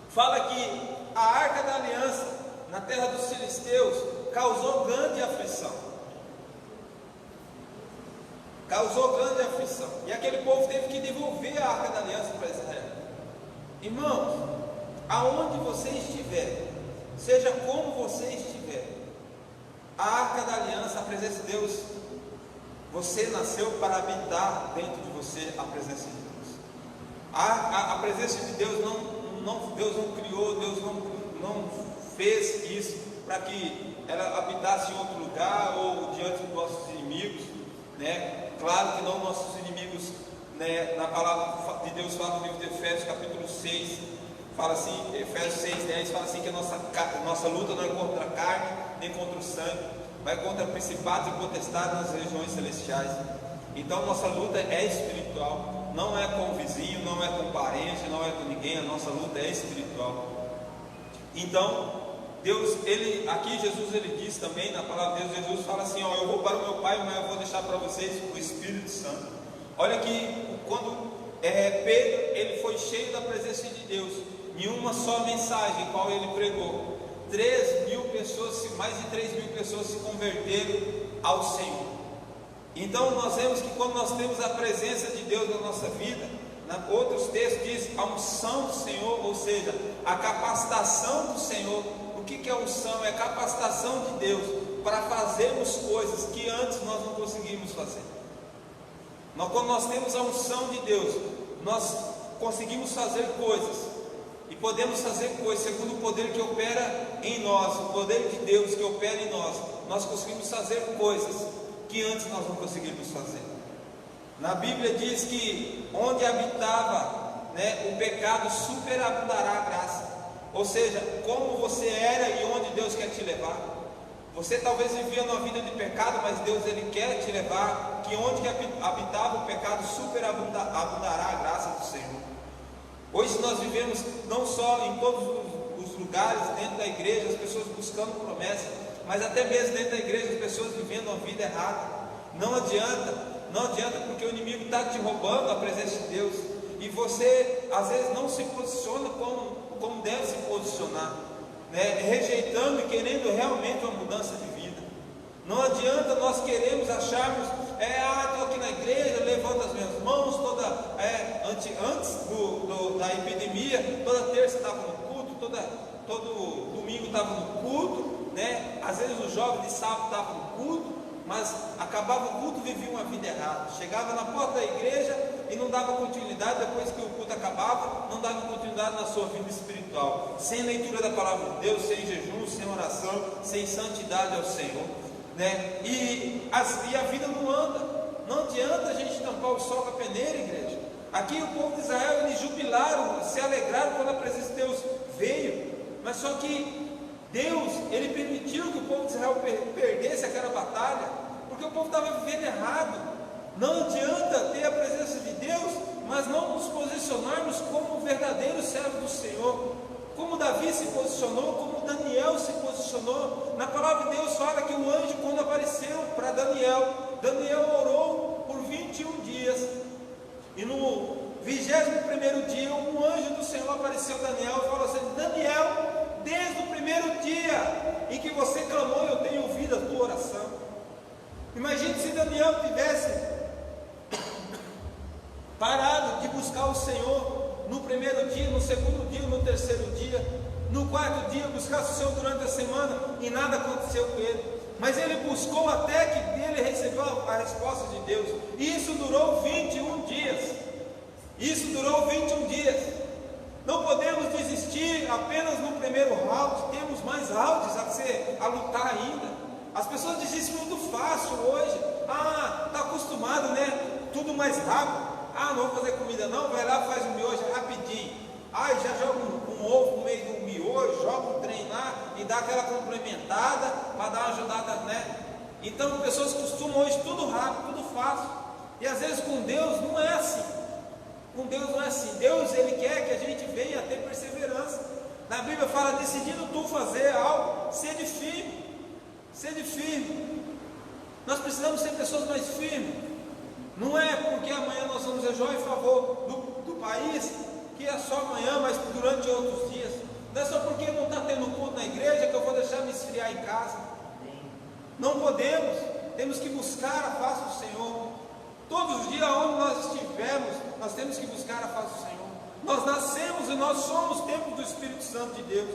fala que a arca da aliança na terra dos filisteus causou grande aflição. Causou grande aflição. E aquele povo teve que devolver a arca da aliança para Israel. Irmãos, aonde você estiver, seja como você estiver, a arca da aliança, a presença de Deus, você nasceu para habitar dentro de você a presença de Deus. A presença de Deus Deus não criou, Deus não fez isso para que ela habitasse em outro lugar ou diante dos nossos inimigos, né? Claro que não nossos inimigos, né? Na palavra de Deus fala no livro de Efésios capítulo 6, fala assim, Efésios 6, 10, fala assim que a nossa luta não é contra a carne, nem contra o sangue, mas contra principados e potestades nas regiões celestiais. Então nossa luta é espiritual, não é com o vizinho, não é com parente, não é com ninguém, a nossa luta é espiritual. Então Deus, aqui Jesus ele diz também na palavra de Deus, Jesus fala assim, ó, eu vou para o meu Pai, mas eu vou deixar para vocês o Espírito Santo. Olha que quando Pedro ele foi cheio da presença de Deus, em uma só mensagem qual ele pregou, 3.000 pessoas, mais de 3.000 pessoas se converteram ao Senhor. Então nós vemos que quando nós temos a presença de Deus na nossa vida, outros textos diz a unção do Senhor, ou seja, a capacitação do Senhor. O que é unção? É a capacitação de Deus para fazermos coisas que antes nós não conseguimos fazer. Quando nós temos a unção de Deus, nós conseguimos fazer coisas, e podemos fazer coisas segundo o poder que opera em nós, o poder de Deus que opera em nós. Nós conseguimos fazer coisas que antes nós não conseguimos fazer. Na Bíblia diz que onde habitava, o pecado superabundará a graça. Ou seja, como você era e onde Deus quer te levar. Você talvez vivia numa vida de pecado, mas Deus ele quer te levar, que onde habitava o pecado superabundará a graça do Senhor. Hoje nós vivemos não só em todos os lugares, dentro da igreja, as pessoas buscando promessas, mas até mesmo dentro da igreja, as pessoas vivendo uma vida errada. Não adianta porque o inimigo está te roubando a presença de Deus, e você às vezes não se posiciona como deve se posicionar, rejeitando e querendo realmente uma mudança de vida. Não adianta nós queremos acharmos, estou aqui na igreja, levanto as minhas mãos, antes da epidemia, toda terça estava no culto, todo domingo estava no culto, às vezes o jovem de sábado estava no culto, mas acabava o culto, vivia uma vida errada, chegava na porta da igreja e não dava continuidade. Depois que o culto acabava, não dava continuidade na sua vida espiritual, sem leitura da palavra de Deus, sem jejum, sem oração, sem santidade ao Senhor, e a vida não anda. Não adianta a gente tampar o sol com a peneira, igreja. Aqui o povo de Israel, eles jubilaram, se alegraram quando a presença de Deus veio, mas só que Deus, ele permitiu que o povo de Israel perdesse aquela batalha, porque o povo estava vivendo errado. Não adianta ter a presença de Deus, mas não nos posicionarmos como verdadeiros servos do Senhor, como Davi se posicionou, como Daniel se posicionou. Na palavra de Deus fala que o anjo, quando apareceu para Daniel orou por 21 dias, e no 21º dia, um anjo do Senhor apareceu a Daniel e falou assim: Daniel, desde o primeiro dia em que você clamou, eu tenho ouvido a tua oração. Imagine se Daniel tivesse parado de buscar o Senhor no primeiro dia, no segundo dia, no terceiro dia, no quarto dia, buscasse o Senhor durante a semana e nada aconteceu com ele. Mas ele buscou até que ele recebeu a resposta de Deus, e isso durou 21 dias. Não podemos desistir apenas no primeiro round, temos mais rounds a lutar ainda. As pessoas desistem muito fácil hoje. Está acostumado, tudo mais rápido. Não vou fazer comida não, vai lá, faz um miojo rapidinho. Já joga um ovo no meio do miojo, joga um trem lá e dá aquela complementada para dar uma ajudada, Então pessoas costumam hoje tudo rápido, tudo fácil. E às vezes com Deus não é assim. Deus ele quer que a gente venha a ter perseverança. Na Bíblia fala: decidindo tu fazer algo, sede firme. Nós precisamos ser pessoas mais firmes. Não é porque amanhã nós vamos jejuar em favor do país, que é só amanhã, mas durante outros dias. Não é só porque não está tendo culto na igreja que eu vou deixar me esfriar em casa. Não podemos. Temos que buscar a face do Senhor. Todos os dias onde nós estivermos, nós temos que buscar a face do Senhor. Nós nascemos e nós somos templo do Espírito Santo de Deus.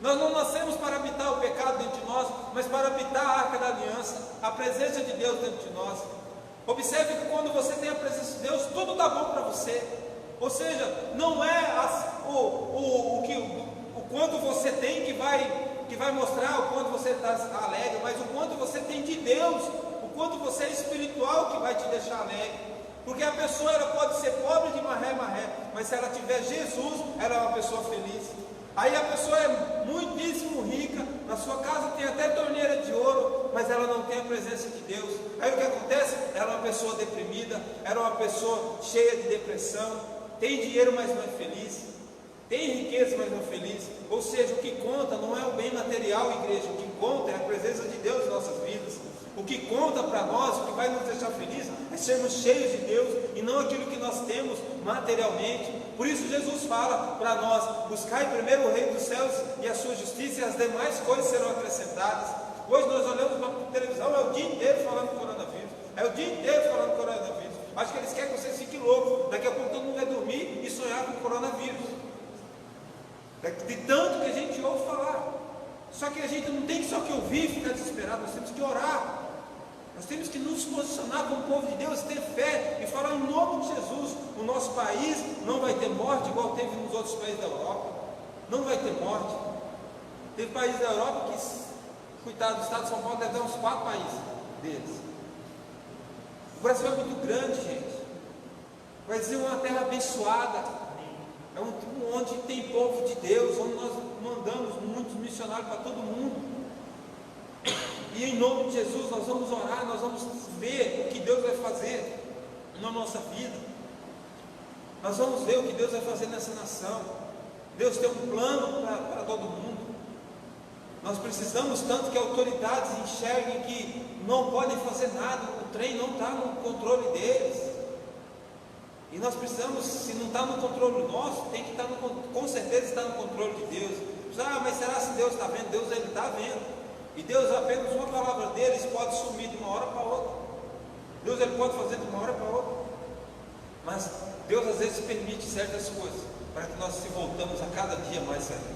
Nós não nascemos para habitar o pecado dentro de nós, mas para habitar a arca da aliança, a presença de Deus dentro de nós. Observe que quando você tem a presença de Deus, tudo está bom para você. Ou seja, não é o quanto você tem que vai mostrar o quanto você está alegre, mas o quanto você tem de Deus, o quanto você é espiritual, que vai te deixar alegre. Porque a pessoa ela pode ser pobre de maré, mas se ela tiver Jesus, ela é uma pessoa feliz. Aí a pessoa é muitíssimo rica, na sua casa tem até torneira de ouro, mas ela não tem a presença de Deus. Aí o que acontece? Ela é uma pessoa deprimida, ela é uma pessoa cheia de depressão, tem dinheiro, mas não é feliz, tem riqueza, mas não é feliz. Ou seja, o que conta não é o bem material, igreja, o que conta é a presença de Deus em nossas vidas. O que conta para nós, o que vai nos deixar felizes, é sermos cheios de Deus e não aquilo que nós temos materialmente. Por isso Jesus fala para nós: buscai primeiro o reino dos céus e a sua justiça, e as demais coisas serão acrescentadas. Hoje nós olhamos para a televisão, é o dia inteiro falando do coronavírus, é o dia inteiro falando do coronavírus. Acho que eles querem que vocês fiquem loucos. Daqui a pouco todo mundo vai dormir e sonhar com o coronavírus, de tanto que a gente ouve falar. Só que a gente não tem só que ouvir e ficar desesperado, nós temos que orar. Nós temos que nos posicionar como povo de Deus, ter fé e falar em nome de Jesus. O nosso país não vai ter morte igual teve nos outros países da Europa. Não vai ter morte. Teve países da Europa que, coitado do estado de São Paulo, deve ter uns 4 países deles. O Brasil é muito grande, gente. O Brasil é uma terra abençoada. É onde tem povo de Deus, onde nós mandamos muitos missionários para todo mundo. E em nome de Jesus nós vamos orar, nós vamos ver o que Deus vai fazer na nossa vida. Nós vamos ver o que Deus vai fazer nessa nação. Deus tem um plano para todo mundo. Nós precisamos tanto que autoridades enxerguem que não podem fazer nada, o trem não está no controle deles. E nós precisamos, se não está no controle nosso, tem que estar com certeza está no controle de Deus. Mas será se Deus está vendo? Deus ele está vendo. E Deus, apenas uma palavra deles pode sumir de uma hora para outra. Deus ele pode fazer de uma hora para outra. Mas Deus às vezes permite certas coisas para que nós se voltamos a cada dia mais a Ele.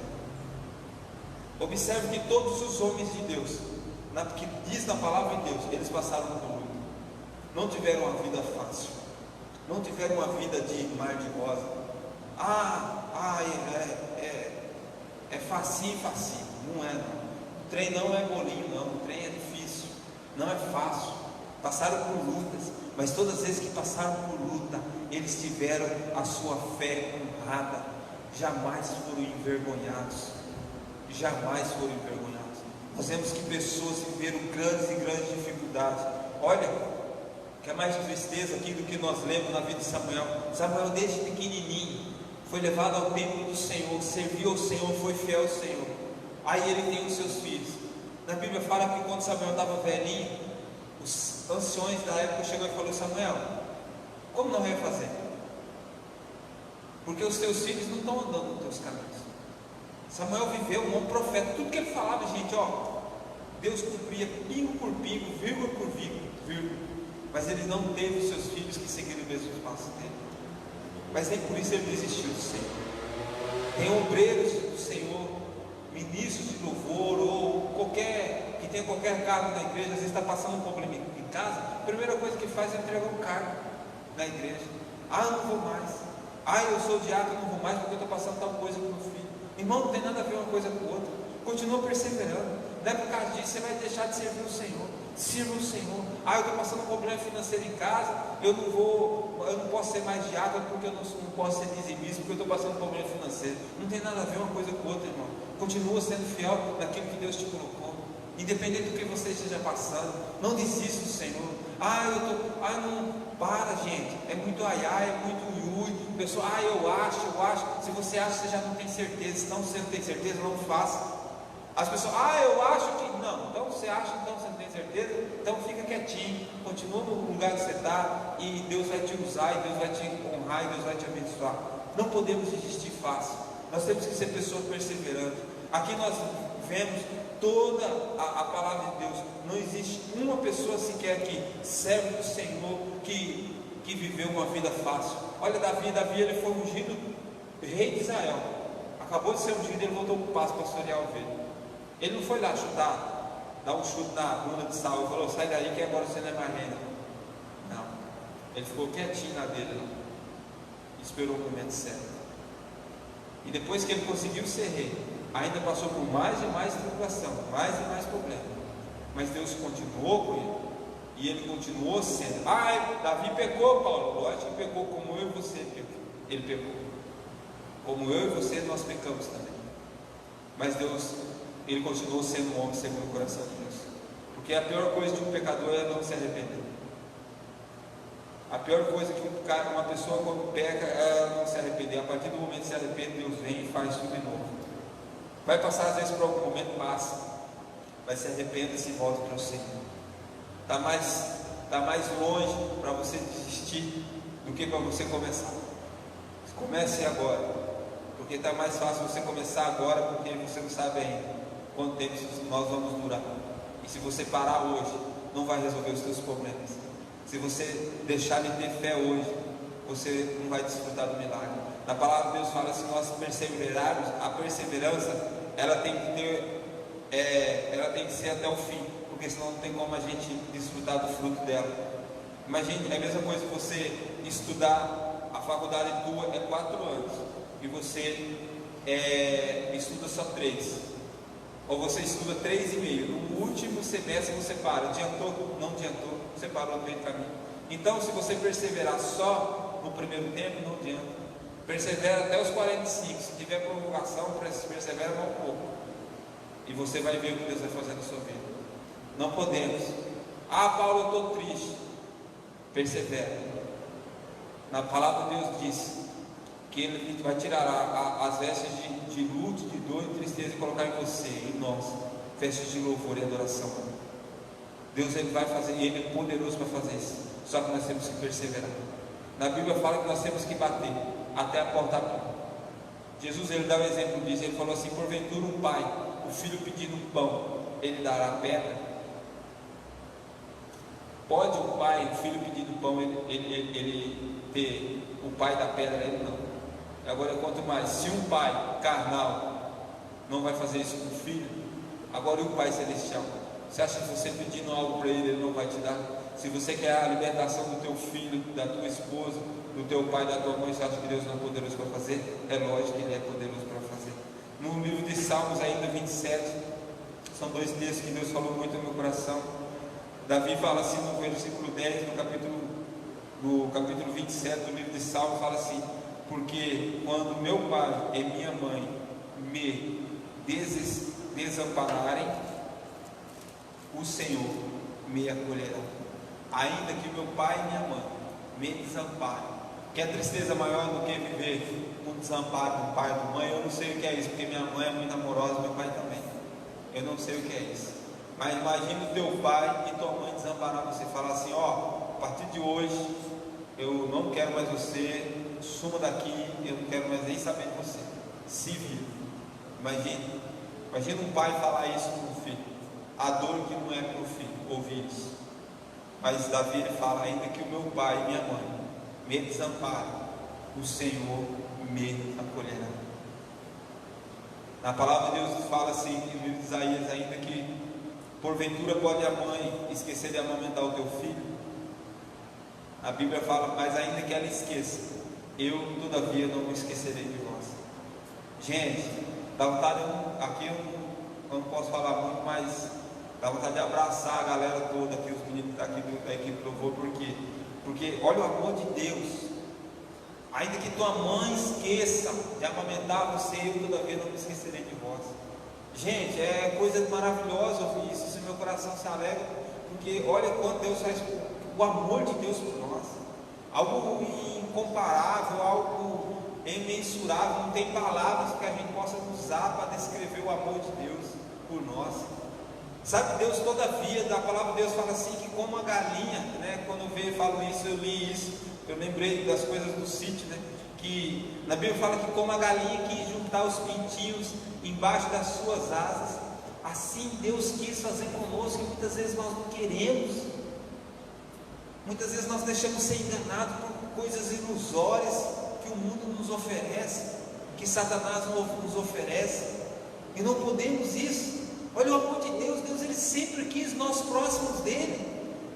Observe que todos os homens de Deus, que diz na palavra de Deus, eles passaram por luta. Não tiveram uma vida fácil. Não tiveram uma vida de mar de rosa. É facinho, facinho. Não é, não. O trem não é bolinho, não. O trem é difícil. Não é fácil. Passaram por lutas. Mas todas as vezes que passaram por luta, eles tiveram a sua fé honrada. Jamais foram envergonhados. Jamais foram envergonhados. Nós vemos que pessoas viveram grandes e grandes dificuldades. Olha, que é mais tristeza aqui do que nós lemos na vida de Samuel. Samuel, desde pequenininho, foi levado ao templo do Senhor, serviu ao Senhor, foi fiel ao Senhor. Aí ele tem os seus filhos. Na Bíblia fala que quando Samuel estava velhinho, os anciões da época chegou e falou: Samuel, como não vai fazer? Porque os teus filhos não estão andando nos teus caminhos. Samuel viveu um profeta. Tudo que ele falava, gente, Deus cumpria pingo por pingo, vírgula por vírgula. Mas ele não teve os seus filhos que seguiram o mesmo passo dele. Mas nem por isso ele desistiu do Senhor. Tem obreiros do Senhor, ministros de louvor, ou qualquer que tenha qualquer cargo na igreja, às vezes está passando um problema em casa, a primeira coisa que faz é entregar um cargo na igreja. Eu não vou mais. Eu sou diácono, não vou mais porque eu estou passando tal coisa com meu filho. Irmão, não tem nada a ver uma coisa com outra. Continua perseverando. Não é por causa disso você vai deixar de servir o Senhor. Sirva o Senhor. Eu estou passando um problema financeiro em casa, eu não posso ser mais diácono porque eu não posso ser dizimista, porque eu estou passando um problema financeiro. Não tem nada a ver uma coisa com outra, irmão. Continua sendo fiel naquilo que Deus te colocou, independente do que você esteja passando. Não desista do Senhor. Não para, gente. É muito é muito iui. Pessoal, eu acho. Se você acha, você já não tem certeza. Se não, você não tem certeza, não faça. As pessoas, eu acho que não. Então você acha, então você não tem certeza. Então fica quietinho, continua no lugar que você está, e Deus vai te usar, e Deus vai te honrar, e Deus vai te abençoar. Não podemos desistir fácil. Nós temos que ser pessoas perseverantes. Aqui nós vemos toda a palavra de Deus. Não existe uma pessoa sequer que serve do Senhor que viveu uma vida fácil. Olha Davi, ele foi ungido rei de Israel. Acabou de ser ungido, ele voltou para o pasto pastorear a ovelha. Ele não foi lá dar um chute na bunda de Saul e falou: sai daí que agora você não é mais rei. Não, ele ficou quietinho na dele, esperou o momento certo. E depois que ele conseguiu ser rei, ainda passou por mais e mais tribulação, mais e mais problemas. Mas Deus continuou com ele, e ele continuou sendo. Davi pecou, Paulo. Lógico que pecou, como eu e você pecou. Ele pecou. Como eu e você, nós pecamos também. mas Deus, ele continuou sendo um homem segundo o coração de Deus. Porque a pior coisa de um pecador é não se arrepender. A pior coisa que uma pessoa quando peca é não se arrepender. A partir do momento que se arrepende, Deus vem e faz tudo de novo. Vai passar às vezes por algum momento, passa, mas se arrependa e se volta para o Senhor. Está mais longe para você desistir do que para você começar. Comece agora, porque está mais fácil você começar agora, porque você não sabe ainda quanto tempo nós vamos durar. E se você parar hoje, não vai resolver os seus problemas. Se você deixar de ter fé hoje, você não vai desfrutar do milagre. Na palavra de Deus fala, se nós perseverarmos, a perseverança ela tem que ser até o fim, porque senão não tem como a gente desfrutar do fruto dela. Imagine, é a mesma coisa que você estudar, a faculdade tua é 4 anos e você estuda só 3, ou você estuda 3,5, no último semestre você para, adiantou? Não adiantou, você parou no meio do caminho. Então, se você perseverar só no primeiro tempo, não adianta. Persevera até os 45, se tiver prorrogação, persevera mais um pouco, e você vai ver o que Deus vai fazer na sua vida. Não podemos. Ah, Paulo, eu estou triste. Persevera. Na palavra de Deus diz que Ele vai tirar as vestes de luto, de dor e tristeza e colocar em você, em nós, vestes de louvor e adoração. Deus ele vai fazer, e Ele é poderoso para fazer isso. Só que nós temos que perseverar. Na Bíblia fala que nós temos que bater até a porta abrir. Jesus ele dá o exemplo disso. Ele falou assim: porventura um pai, o filho pedindo um pão, ele dará pedra? Pode um pai, o filho pedindo pão, ele ter o pai da pedra? Ele não. Agora, quanto mais, se um pai carnal não vai fazer isso com o filho, agora e o pai celestial? Você acha que você pedindo algo para ele não vai te dar? Se você quer a libertação do teu filho, da tua esposa, do teu pai, da tua mãe, você acha que Deus não é poderoso para fazer? É lógico que Ele é poderoso para fazer. No livro de Salmos, ainda 27, são 2 textos que Deus falou muito no meu coração. Davi fala assim no versículo 10, no capítulo 27 do livro de Salmos, fala assim: porque quando meu pai e minha mãe me desampararem, o Senhor me acolherá. Ainda que meu pai e minha mãe me desamparem. Que tristeza maior do que viver com desamparo do pai e da mãe? Eu não sei o que é isso, porque minha mãe é muito amorosa, meu pai também. Eu não sei o que é isso. Mas imagine o teu pai e tua mãe desamparar você, falar assim: ó, a partir de hoje eu não quero mais você, suma daqui, eu não quero mais nem saber de você. Se vira. Imagine um pai falar isso para um filho. A dor que não é para o filho ouvir isso. Mas Davi ele fala: ainda que o meu pai e minha mãe me desamparem, o Senhor me acolherá. Na palavra de Deus fala assim no livro de Isaías: ainda que porventura pode a mãe esquecer de amamentar o teu filho, a Bíblia fala: mas ainda que ela esqueça, eu todavia não me esquecerei de vós. Gente, dá vontade, aqui eu não posso falar muito, mas dá vontade de abraçar a galera toda aqui, os meninos daqui da equipe do louvor, porque olha o amor de Deus. Ainda que tua mãe esqueça de amamentar você, eu todavia não me esquecerei de vós. Gente, é coisa maravilhosa ouvir isso. Meu coração se alegra, porque olha quanto Deus faz, o amor de Deus por nós, algo incomparável, algo imensurável. Não tem palavras que a gente possa usar para descrever o amor de Deus por nós. Sabe, Deus todavia, da palavra de Deus fala assim, que como a galinha, né? Quando eu falo isso, eu li isso, eu lembrei das coisas do sítio, né? Que na Bíblia fala que como a galinha quis juntar os pintinhos embaixo das suas asas, assim Deus quis fazer conosco, e muitas vezes nós não queremos. Muitas vezes nós deixamos ser enganados por coisas ilusórias que o mundo nos oferece, que Satanás nos oferece, e não podemos isso. Olha o amor de Deus. Deus ele sempre quis nós próximos dele.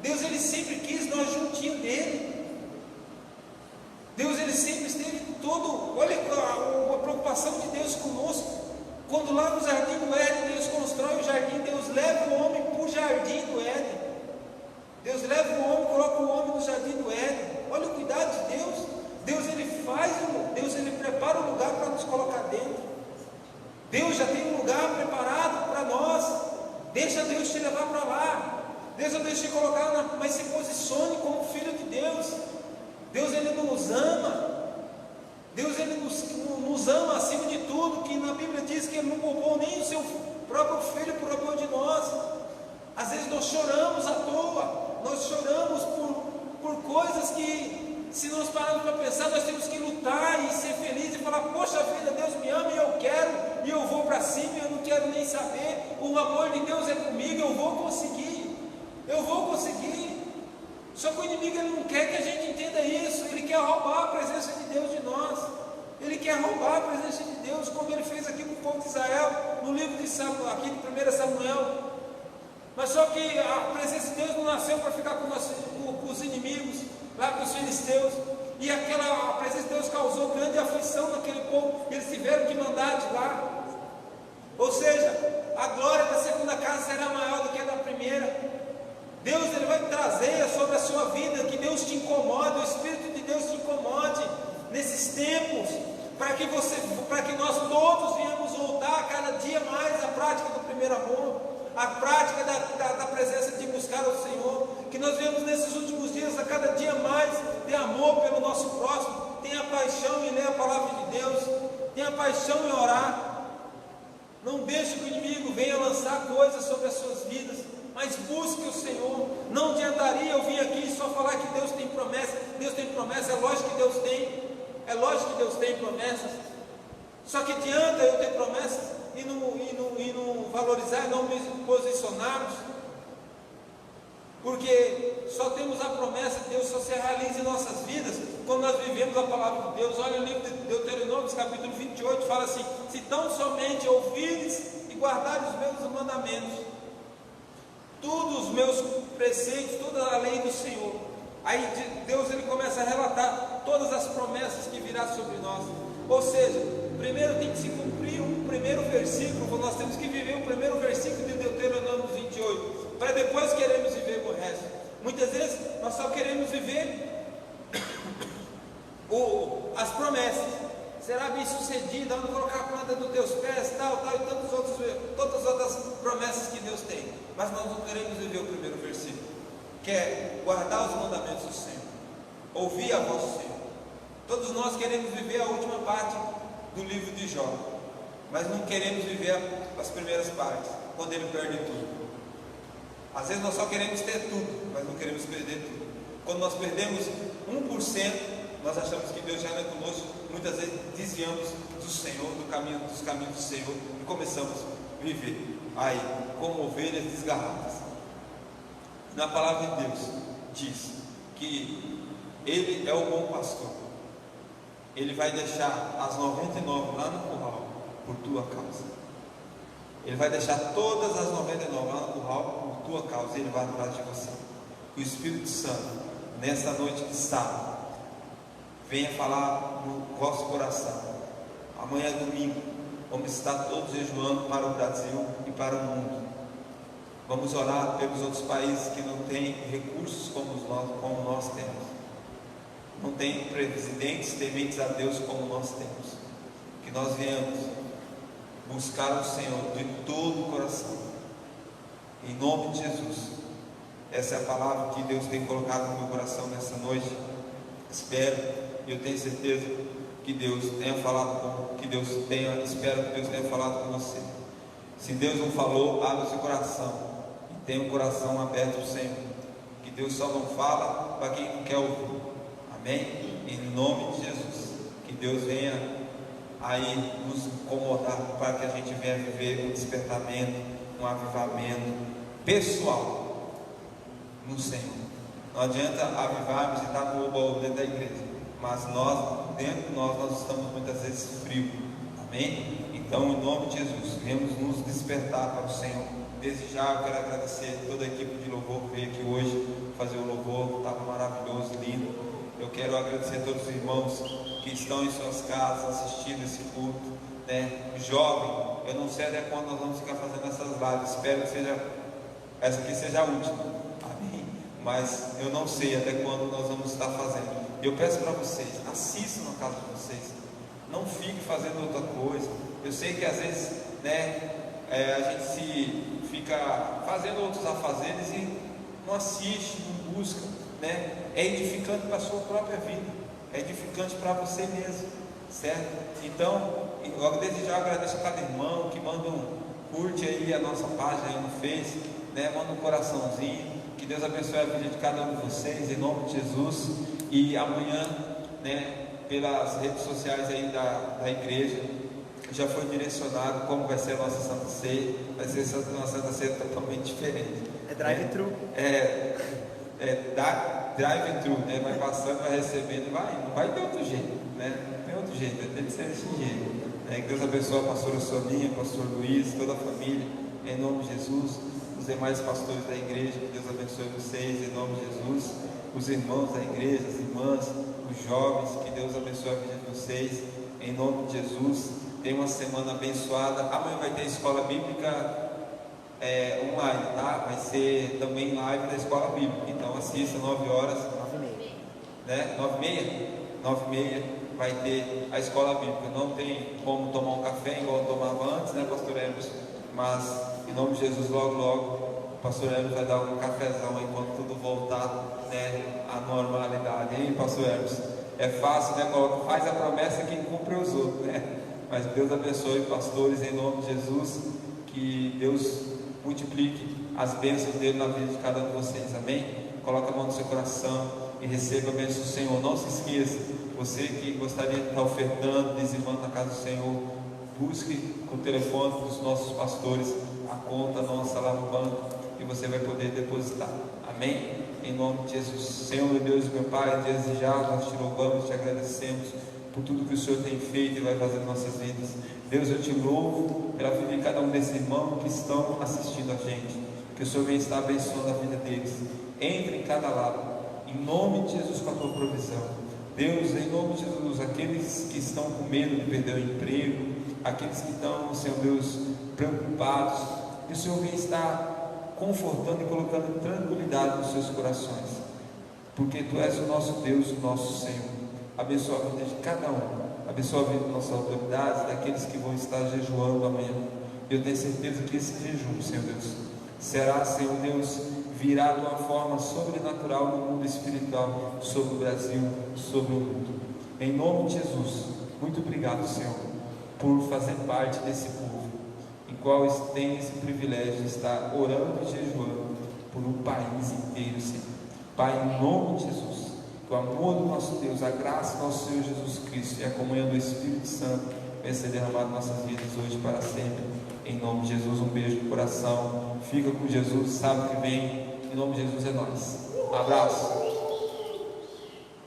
Deus ele sempre quis nós juntinho dele. Deus ele sempre esteve todo. Olha a preocupação de Deus conosco. Quando lá no jardim do Éden Deus constrói o jardim, Deus leva o homem para o jardim do Éden. Deus leva o homem, coloca o homem no jardim do Éden. Olha o cuidado de Deus. Deus ele prepara o lugar para nos colocar dentro. Deus já tem um lugar preparado para nós. Deixa Deus te levar para lá. Deixa Deus te colocar mas se posicione como filho de Deus. Deus, Ele nos ama. Deus, Ele nos ama acima de tudo, que na Bíblia diz que Ele não poupou nem o seu próprio Filho por amor de nós. Às vezes nós choramos à toa, nós choramos por coisas que, se nós pararmos para pensar, nós temos que lutar e ser felizes e falar: poxa vida, Deus me ama e eu quero, e eu vou para cima, e eu não quero nem saber, o amor de Deus é comigo, eu vou conseguir. Só que o inimigo, ele não quer que a gente entenda isso. Ele quer roubar a presença de Deus de nós. Ele quer roubar a presença de Deus, como ele fez aqui com o povo de Israel, no livro de Samuel, aqui de 1 Samuel. Mas só que a presença de Deus não nasceu para ficar com os inimigos, lá com os filisteus. E a presença de Deus causou grande aflição naquele povo. Eles tiveram que mandar de lá. Ou seja, a glória da segunda casa será maior do que a da primeira. Deus, Ele vai trazer sobre a sua vida, que Deus te incomode, o Espírito de Deus te incomode nesses tempos, para que nós todos venhamos voltar cada dia mais à prática do primeiro amor, à prática da presença de buscar o Senhor, que nós venhamos nesses últimos dias a cada dia mais ter amor pelo nosso próximo, tenha paixão em ler a palavra de Deus, tenha paixão em orar. Não deixe que o inimigo venha lançar coisas sobre as suas vidas, mas busque o Senhor. Não adiantaria eu vir aqui e só falar que Deus tem promessa. Deus tem promessa, é lógico que Deus tem. É lógico que Deus tem promessas. Só que adianta eu ter promessas e não valorizar, não me posicionarmos. Porque só temos a promessa de Deus, só se realiza em nossas vidas quando nós vivemos a palavra de Deus. Olha o livro de Deuteronômio, capítulo 28, fala assim: se tão somente ouvires e guardares os meus mandamentos, todos os meus preceitos, toda a lei do Senhor. Aí Deus, Ele começa a relatar todas as promessas que virá sobre nós. Ou seja, primeiro tem que se cumprir o primeiro versículo. Nós temos que viver o primeiro versículo de Deuteronômio 28, para depois queremos viver o resto. Muitas vezes nós só queremos viver as promessas. Será bem sucedido, onde colocar a planta dos teus pés, tal, e todas as outras promessas que Deus tem. Mas nós não queremos viver o primeiro versículo, que é guardar os mandamentos do Senhor, ouvir a voz do Senhor. Todos nós queremos viver a última parte do livro de Jó, mas não queremos viver as primeiras partes, quando ele perde tudo. Às vezes nós só queremos ter tudo, mas não queremos perder tudo. Quando nós perdemos 1%, nós achamos que Deus já não é conosco. Muitas vezes desviamos do Senhor, dos caminhos do Senhor, e começamos a viver aí como ovelhas desgarradas. Na palavra de Deus diz que Ele é o bom pastor. Ele vai deixar as 99 lá no curral por tua causa. Ele vai deixar todas as 99 lá no curral por tua causa, e Ele vai atrás de você. O Espírito Santo, nessa noite de sábado, venha falar no vosso coração. Amanhã é domingo, vamos estar todos jejuando para o Brasil e para o mundo. Vamos orar pelos outros países que não têm recursos como nós temos. Não tem presidentes tementes a Deus como nós temos. Que nós venhamos buscar o Senhor de todo o coração, em nome de Jesus. Essa é a palavra que Deus tem colocado no meu coração nessa noite. Espero, e eu tenho certeza que Deus tenha falado espero que Deus tenha falado com você. Se Deus não falou, abra o seu coração e tenha o coração aberto sempre, que Deus só não fala para quem não quer ouvir. Amém? Em nome de Jesus, que Deus venha aí nos incomodar, para que a gente venha viver um despertamento, um avivamento pessoal no Senhor. Não adianta avivarmos e estar com o baú dentro da igreja, mas dentro de nós estamos muitas vezes frios. Amém? Então, em nome de Jesus, venhamos nos despertar para o Senhor. Desde já eu quero agradecer toda a equipe de louvor que veio aqui hoje fazer o louvor, estava maravilhoso, lindo. Eu quero agradecer a todos os irmãos que estão em suas casas assistindo esse culto, né? Jovem, eu não sei até quando nós vamos ficar fazendo essas lives. Espero que essa aqui seja a última. Amém? Mas eu não sei até quando nós vamos estar fazendo. Eu peço para vocês, assistam na casa de vocês, não fiquem fazendo outra coisa. Eu sei que às vezes né? A gente se fica fazendo outros afazeres e não assiste, não busca, né? É edificante para a sua própria vida, é edificante para você mesmo, certo? Então, logo desde já agradeço a cada irmão que manda curte aí a nossa página aí no Face, né? Manda um coraçãozinho, que Deus abençoe a vida de cada um de vocês, em nome de Jesus. E amanhã, né, pelas redes sociais aí da igreja, já foi direcionado como vai ser a nossa Santa Ceia. Vai ser uma Santa Ceia totalmente diferente. É drive-thru. Drive-thru, né? Vai passando, vai recebendo, não vai ter outro jeito, né? Não tem outro jeito, vai ter que ser desse jeito. Que Deus abençoe a pastora Soninha, o pastor Luiz, toda a família, em nome de Jesus. Os demais pastores da igreja, que Deus abençoe vocês, em nome de Jesus. Os irmãos da igreja, as irmãs, os jovens, que Deus abençoe a vida de vocês, em nome de Jesus. Tenha uma semana abençoada. Amanhã vai ter escola bíblica online, tá? Vai ser também live da escola bíblica. Então assista 9 horas, 9h30, né? 9h30 vai ter a escola bíblica. Não tem como tomar um café igual eu tomava antes, né, pastor Emerson? Mas em nome de Jesus, logo o pastor Emerson vai dar um cafezão enquanto tudo voltar, né, à normalidade, hein, pastor Emerson? É fácil, né? Faz a promessa quem cumpre os outros, né? Mas Deus abençoe pastores em nome de Jesus, que Deus multiplique as bênçãos dele na vida de cada um de vocês, amém? Coloca a mão no seu coração e receba a bênção do Senhor. Não se esqueça, você que gostaria de estar ofertando, dizimando na casa do Senhor, busque o telefone dos nossos pastores, a conta nossa lá no banco, e você vai poder depositar, amém? Em nome de Jesus. Senhor, meu Deus e meu Pai, desde já nós te louvamos, te agradecemos por tudo que o Senhor tem feito e vai fazer em nossas vidas. Deus, eu te louvo pela vida de cada um desses irmãos que estão assistindo a gente, que o Senhor venha estar abençoando a vida deles. Entre em cada lado, em nome de Jesus, com a tua provisão. Deus, em nome de Jesus, aqueles que estão com medo de perder o emprego, aqueles que estão, Senhor Deus, preocupados, que o Senhor venha estar confortando e colocando tranquilidade nos seus corações, porque tu és o nosso Deus, o nosso Senhor. Abençoa a vida de cada um, abençoa a vida de nossas autoridades, daqueles que vão estar jejuando amanhã. Eu tenho certeza que esse jejum, Senhor Deus, será, Senhor Deus, virá de uma forma sobrenatural no mundo espiritual, sobre o Brasil, sobre o mundo. Em nome de Jesus, muito obrigado, Senhor, por fazer parte desse povo, em qual tem esse privilégio de estar orando e jejuando por um país inteiro, Senhor. Pai, em nome de Jesus, que o amor do nosso Deus, a graça do nosso Senhor Jesus Cristo e a comunhão do Espírito Santo venha ser derramado em nossas vidas hoje e para sempre. Em nome de Jesus, um beijo no coração. Fica com Jesus, sábado que vem. Em nome de Jesus é nós. Abraço.